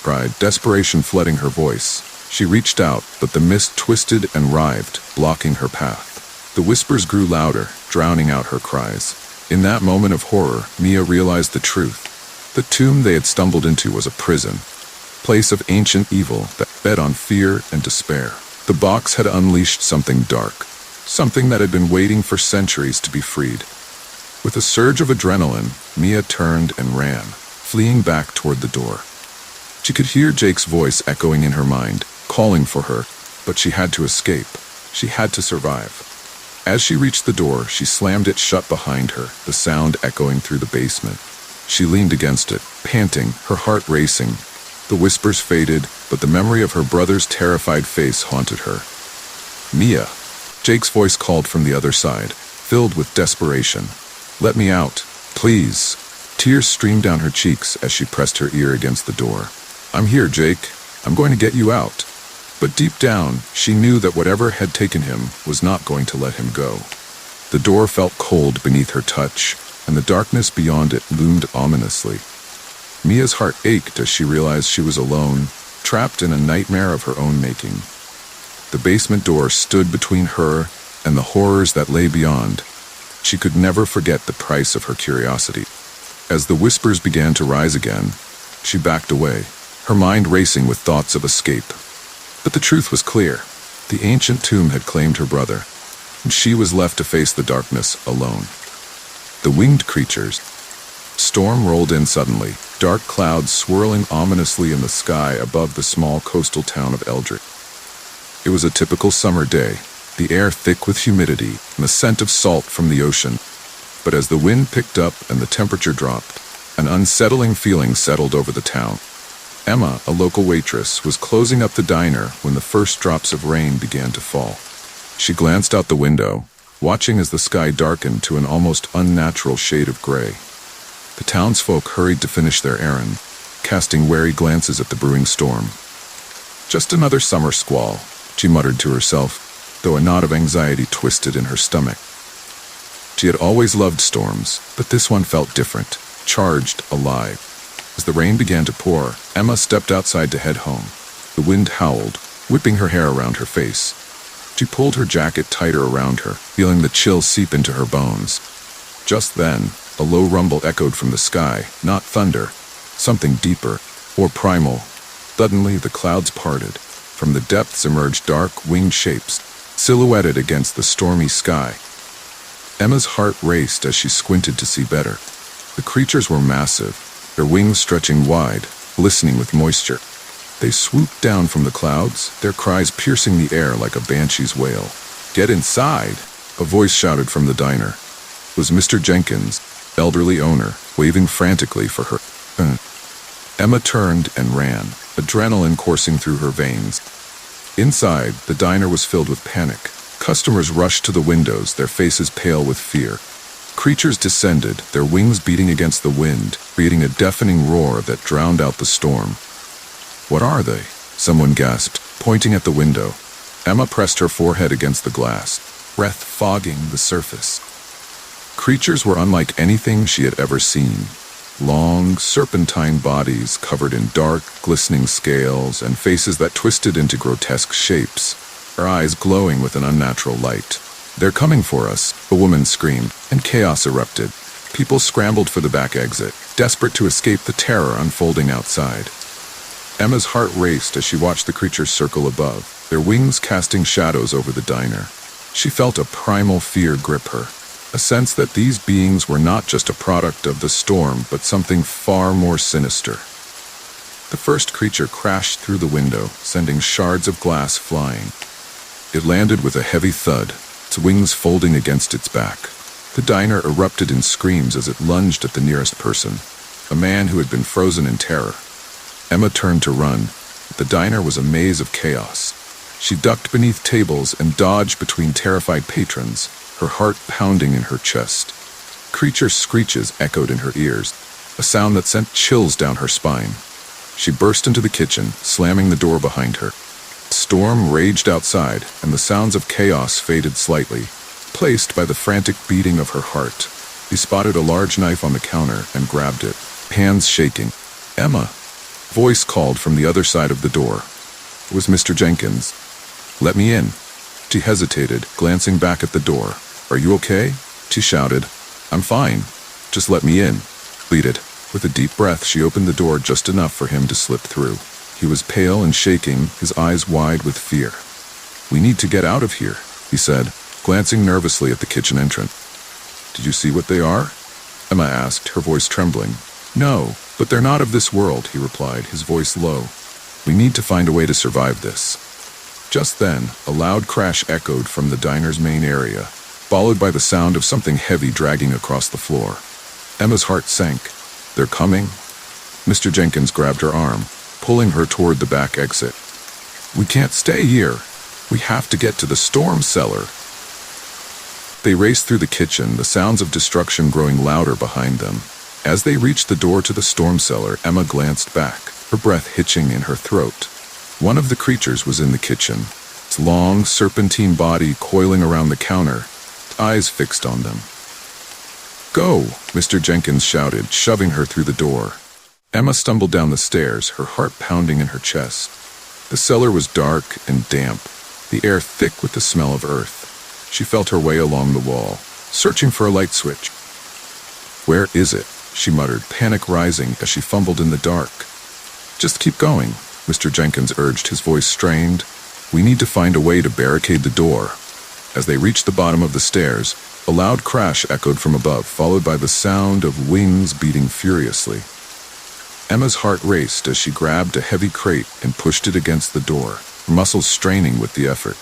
cried, desperation flooding her voice. She reached out, but the mist twisted and writhed, blocking her path. The whispers grew louder, drowning out her cries. In that moment of horror, Mia realized the truth. The tomb they had stumbled into was a prison, place of ancient evil that fed on fear and despair. The box had unleashed something dark, something that had been waiting for centuries to be freed. With a surge of adrenaline, Mia turned and ran, fleeing back toward the door. She could hear Jake's voice echoing in her mind, calling for her, but she had to escape. She had to survive. As she reached the door, she slammed it shut behind her, the sound echoing through the basement. She leaned against it, panting, her heart racing. The whispers faded, but the memory of her brother's terrified face haunted her. Mia, Jake's voice called from the other side, filled with desperation. Let me out, please. Tears streamed down her cheeks as she pressed her ear against the door. I'm here, Jake. I'm going to get you out. But deep down, she knew that whatever had taken him was not going to let him go. The door felt cold beneath her touch, and the darkness beyond it loomed ominously. Mia's heart ached as she realized she was alone, trapped in a nightmare of her own making. The basement door stood between her and the horrors that lay beyond. She could never forget the price of her curiosity. As the whispers began to rise again, she backed away, her mind racing with thoughts of escape. But the truth was clear. The ancient tomb had claimed her brother, and she was left to face the darkness alone. The winged creatures. Storm rolled in suddenly, dark clouds swirling ominously in the sky above the small coastal town of Eldrick. It was a typical summer day, the air thick with humidity and the scent of salt from the ocean. But as the wind picked up and the temperature dropped, an unsettling feeling settled over the town. Emma, a local waitress, was closing up the diner when the first drops of rain began to fall. She glanced out the window, watching as the sky darkened to an almost unnatural shade of gray. The townsfolk hurried to finish their errand, casting wary glances at the brewing storm. Just another summer squall, she muttered to herself, though a knot of anxiety twisted in her stomach. She had always loved storms, but this one felt different, charged, alive. As the rain began to pour, Emma stepped outside to head home. The wind howled, whipping her hair around her face. She pulled her jacket tighter around her, feeling the chill seep into her bones. Just then, a low rumble echoed from the sky, not thunder, something deeper, or primal. Suddenly, the clouds parted. From the depths emerged dark, winged shapes, silhouetted against the stormy sky. Emma's heart raced as she squinted to see better. The creatures were massive, their wings stretching wide, glistening with moisture. They swooped down from the clouds, their cries piercing the air like a banshee's wail. "Get inside!" a voice shouted from the diner. It was Mr. Jenkins, elderly owner, waving frantically for her. Emma turned and ran, adrenaline coursing through her veins. Inside, the diner was filled with panic. Customers rushed to the windows, their faces pale with fear. Creatures descended, their wings beating against the wind, creating a deafening roar that drowned out the storm. "What are they?" someone gasped, pointing at the window. Emma pressed her forehead against the glass, breath fogging the surface. Creatures were unlike anything she had ever seen. Long, serpentine bodies covered in dark, glistening scales and faces that twisted into grotesque shapes, her eyes glowing with an unnatural light. "They're coming for us," a woman screamed, and chaos erupted. People scrambled for the back exit, desperate to escape the terror unfolding outside. Emma's heart raced as she watched the creatures circle above, their wings casting shadows over the diner. She felt a primal fear grip her, a sense that these beings were not just a product of the storm, but something far more sinister. The first creature crashed through the window, sending shards of glass flying. It landed with a heavy thud, its wings folding against its back. The diner erupted in screams as it lunged at the nearest person, a man who had been frozen in terror. Emma turned to run. The diner was a maze of chaos. She ducked beneath tables and dodged between terrified patrons, her heart pounding in her chest. Creature screeches echoed in her ears, a sound that sent chills down her spine. She burst into the kitchen, slamming the door behind her. The storm raged outside, and the sounds of chaos faded slightly, placed by the frantic beating of her heart. She spotted a large knife on the counter and grabbed it, hands shaking. "Emma!" A voice called from the other side of the door. It was Mr. Jenkins. "Let me in." She hesitated, glancing back at the door. "Are you okay?" she shouted. "I'm fine. Just let me in," pleaded. With a deep breath, she opened the door just enough for him to slip through. He was pale and shaking, his eyes wide with fear. "We need to get out of here," he said, glancing nervously at the kitchen entrance. "Did you see what they are?" Emma asked, her voice trembling. "No, but they're not of this world," he replied, his voice low. "We need to find a way to survive this." Just then, a loud crash echoed from the diner's main area, followed by the sound of something heavy dragging across the floor. Emma's heart sank. "They're coming?" Mr. Jenkins grabbed her arm, pulling her toward the back exit. "We can't stay here. We have to get to the storm cellar." They raced through the kitchen, the sounds of destruction growing louder behind them. As they reached the door to the storm cellar, Emma glanced back, her breath hitching in her throat. One of the creatures was in the kitchen, its long, serpentine body coiling around the counter, its eyes fixed on them. "Go!" Mr. Jenkins shouted, shoving her through the door. Emma stumbled down the stairs, her heart pounding in her chest. The cellar was dark and damp, the air thick with the smell of earth. She felt her way along the wall, searching for a light switch. "Where is it?" she muttered, panic rising as she fumbled in the dark. "Just keep going," Mr. Jenkins urged, his voice strained. "We need to find a way to barricade the door." As they reached the bottom of the stairs, a loud crash echoed from above, followed by the sound of wings beating furiously. Emma's heart raced as she grabbed a heavy crate and pushed it against the door, her muscles straining with the effort.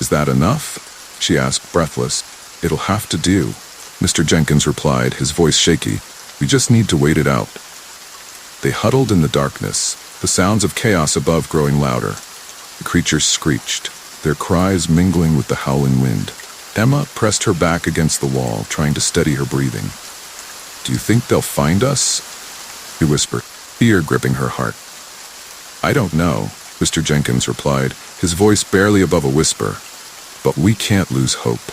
"Is that enough?" she asked, breathless. "It'll have to do," Mr. Jenkins replied, his voice shaky. "We just need to wait it out." They huddled in the darkness, the sounds of chaos above growing louder. The creatures screeched, their cries mingling with the howling wind. Emma pressed her back against the wall, trying to steady her breathing. "Do you think they'll find us?" he whispered, fear gripping her heart. "I don't know," Mr. Jenkins replied, his voice barely above a whisper. "But we can't lose hope."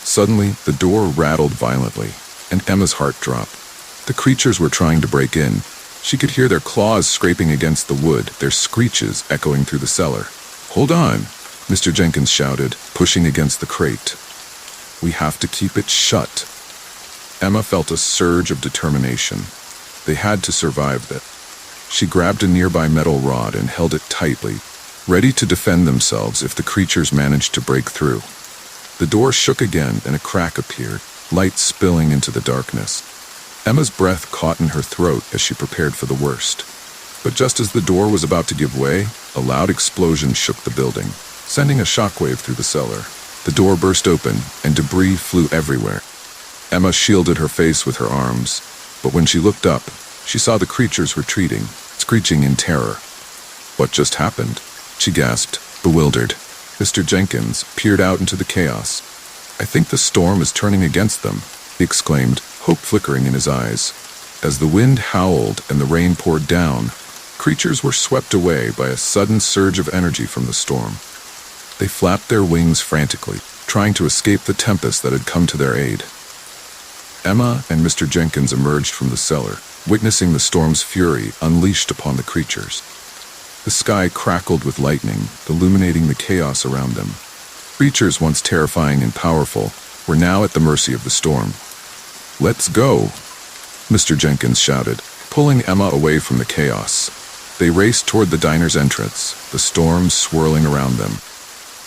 Suddenly, the door rattled violently, and Emma's heart dropped. The creatures were trying to break in. She could hear their claws scraping against the wood, their screeches echoing through the cellar. "Hold on," Mr. Jenkins shouted, pushing against the crate. "We have to keep it shut." Emma felt a surge of determination. They had to survive that. She grabbed a nearby metal rod and held it tightly, ready to defend themselves if the creatures managed to break through. The door shook again and a crack appeared, light spilling into the darkness. Emma's breath caught in her throat as she prepared for the worst. But just as the door was about to give way, a loud explosion shook the building, sending a shockwave through the cellar. The door burst open, and debris flew everywhere. Emma shielded her face with her arms, but when she looked up, she saw the creatures retreating, screeching in terror. "What just happened?" she gasped, bewildered. Mr. Jenkins peered out into the chaos. "I think the storm is turning against them," he exclaimed, hope flickering in his eyes. As the wind howled and the rain poured down, creatures were swept away by a sudden surge of energy from the storm. They flapped their wings frantically, trying to escape the tempest that had come to their aid. Emma and Mr. Jenkins emerged from the cellar, witnessing the storm's fury unleashed upon the creatures. The sky crackled with lightning, illuminating the chaos around them. Creatures once terrifying and powerful were now at the mercy of the storm. "Let's go," Mr. Jenkins shouted, pulling Emma away from the chaos. They raced toward the diner's entrance, the storm swirling around them.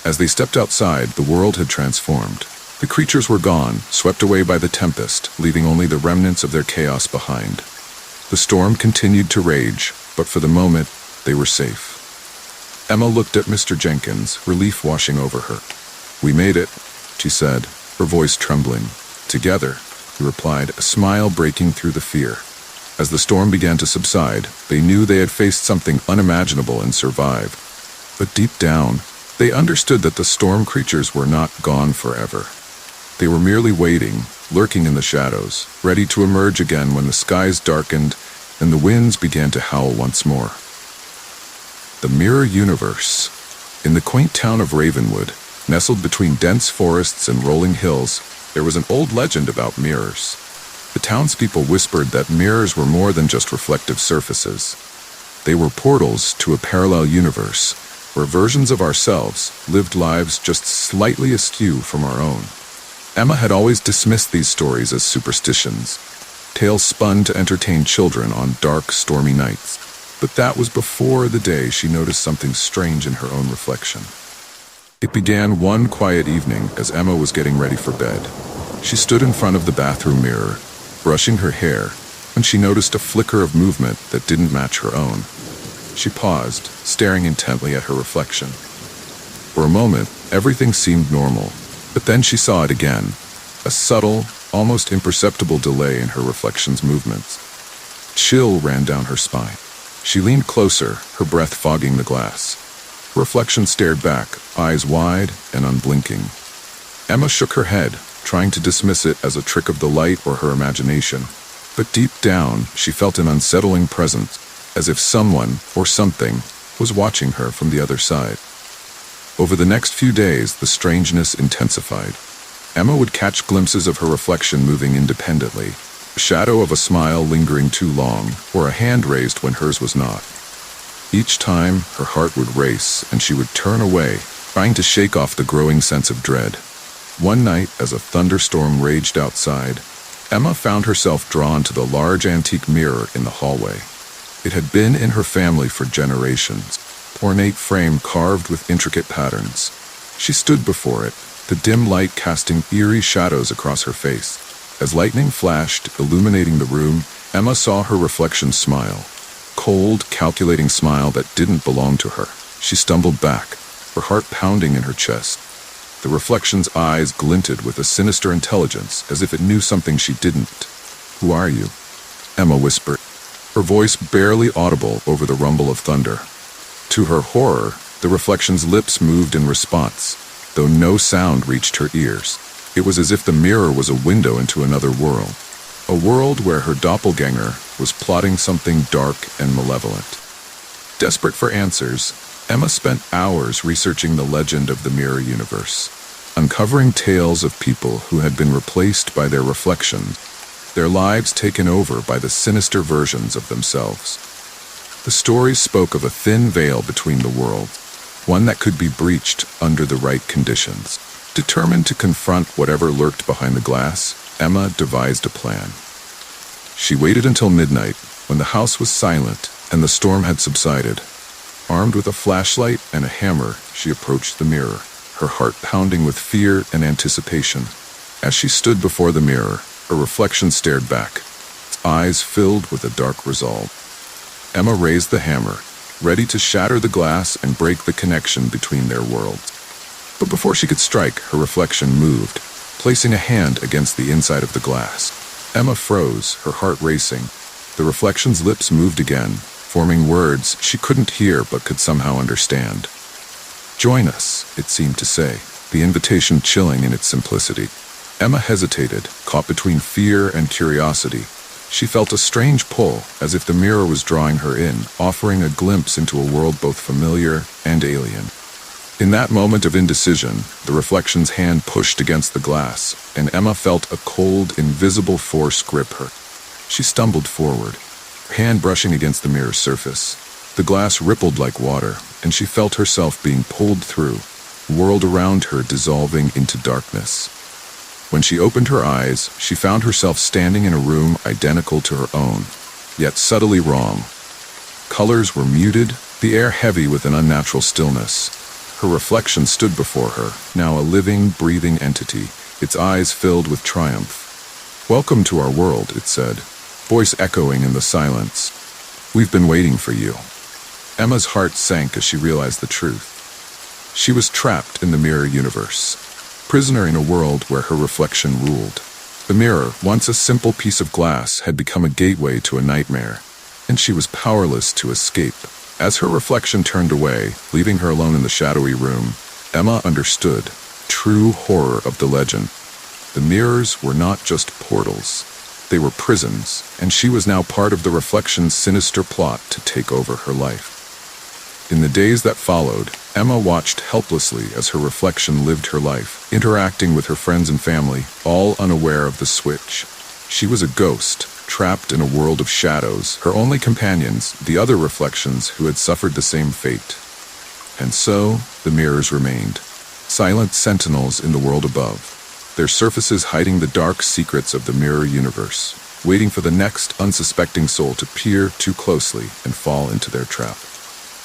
As they stepped outside, the world had transformed. The creatures were gone, swept away by the tempest, leaving only the remnants of their chaos behind. The storm continued to rage, but for the moment, they were safe. Emma looked at Mr. Jenkins, relief washing over her. "We made it," she said, her voice trembling. "Together," he replied, a smile breaking through the fear. As the storm began to subside, they knew they had faced something unimaginable and survived. But deep down, they understood that the storm creatures were not gone forever. They were merely waiting, lurking in the shadows, ready to emerge again when the skies darkened and the winds began to howl once more. The Mirror Universe. In the quaint town of Ravenwood, nestled between dense forests and rolling hills, there was an old legend about mirrors. The townspeople whispered that mirrors were more than just reflective surfaces. They were portals to a parallel universe, where versions of ourselves lived lives just slightly askew from our own. Emma had always dismissed these stories as superstitions, tales spun to entertain children on dark, stormy nights. But that was before the day she noticed something strange in her own reflection. It began one quiet evening as Emma was getting ready for bed. She stood in front of the bathroom mirror, brushing her hair, when she noticed a flicker of movement that didn't match her own. She paused, staring intently at her reflection. For a moment, everything seemed normal, but then she saw it again, a subtle, almost imperceptible delay in her reflection's movements. Chill ran down her spine. She leaned closer, her breath fogging the glass. Her reflection stared back, eyes wide and unblinking. Emma shook her head, trying to dismiss it as a trick of the light or her imagination. But deep down, she felt an unsettling presence, as if someone, or something, was watching her from the other side. Over the next few days, the strangeness intensified. Emma would catch glimpses of her reflection moving independently, a shadow of a smile lingering too long, or a hand raised when hers was not. Each time, her heart would race, and she would turn away, trying to shake off the growing sense of dread. One night, as a thunderstorm raged outside, Emma found herself drawn to the large antique mirror in the hallway. It had been in her family for generations, ornate frame carved with intricate patterns. She stood before it, the dim light casting eerie shadows across her face. As lightning flashed, illuminating the room, Emma saw her reflection smile. Cold, calculating smile that didn't belong to her. She stumbled back, her heart pounding in her chest. The reflection's eyes glinted with a sinister intelligence, as if it knew something she didn't. "Who are you?" Emma whispered, her voice barely audible over the rumble of thunder. To her horror, the reflection's lips moved in response, though no sound reached her ears. It was as if the mirror was a window into another world, a world where her doppelganger was plotting something dark and malevolent. Desperate for answers, Emma spent hours researching the legend of the Mirror Universe. uncovering tales of people who had been replaced by their reflections, their lives taken over by the sinister versions of themselves. The stories spoke of a thin veil between the worlds, one that could be breached under the right conditions. Determined to confront whatever lurked behind the glass, Emma devised a plan. She waited until midnight, when the house was silent and the storm had subsided. Armed with a flashlight and a hammer, she approached the mirror, her heart pounding with fear and anticipation. As she stood before the mirror, a reflection stared back, its eyes filled with a dark resolve. Emma raised the hammer, ready to shatter the glass and break the connection between their worlds. But before she could strike, her reflection moved, placing a hand against the inside of the glass. Emma froze, her heart racing. The reflection's lips moved again, forming words she couldn't hear but could somehow understand. "Join us," it seemed to say, the invitation chilling in its simplicity. Emma hesitated, caught between fear and curiosity. She felt a strange pull, as if the mirror was drawing her in, offering a glimpse into a world both familiar and alien. In that moment of indecision, the reflection's hand pushed against the glass, and Emma felt a cold, invisible force grip her. She stumbled forward, her hand brushing against the mirror's surface. The glass rippled like water, and she felt herself being pulled through, the world around her dissolving into darkness. When she opened her eyes, she found herself standing in a room identical to her own, yet subtly wrong. Colors were muted, the air heavy with an unnatural stillness. Her reflection stood before her, now a living, breathing entity, its eyes filled with triumph. "Welcome to our world," it said, voice echoing in the silence. "We've been waiting for you." Emma's heart sank as she realized the truth. She was trapped in the mirror universe, prisoner in a world where her reflection ruled. The mirror, once a simple piece of glass, had become a gateway to a nightmare, and she was powerless to escape. As her reflection turned away, leaving her alone in the shadowy room, Emma understood true horror of the legend. The mirrors were not just portals. They were prisons, and she was now part of the reflection's sinister plot to take over her life. In the days that followed, Emma watched helplessly as her reflection lived her life, interacting with her friends and family, all unaware of the switch. She was a ghost, trapped in a world of shadows, her only companions, the other reflections who had suffered the same fate. And so, the mirrors remained, silent sentinels in the world above, their surfaces hiding the dark secrets of the mirror universe, waiting for the next unsuspecting soul to peer too closely and fall into their trap.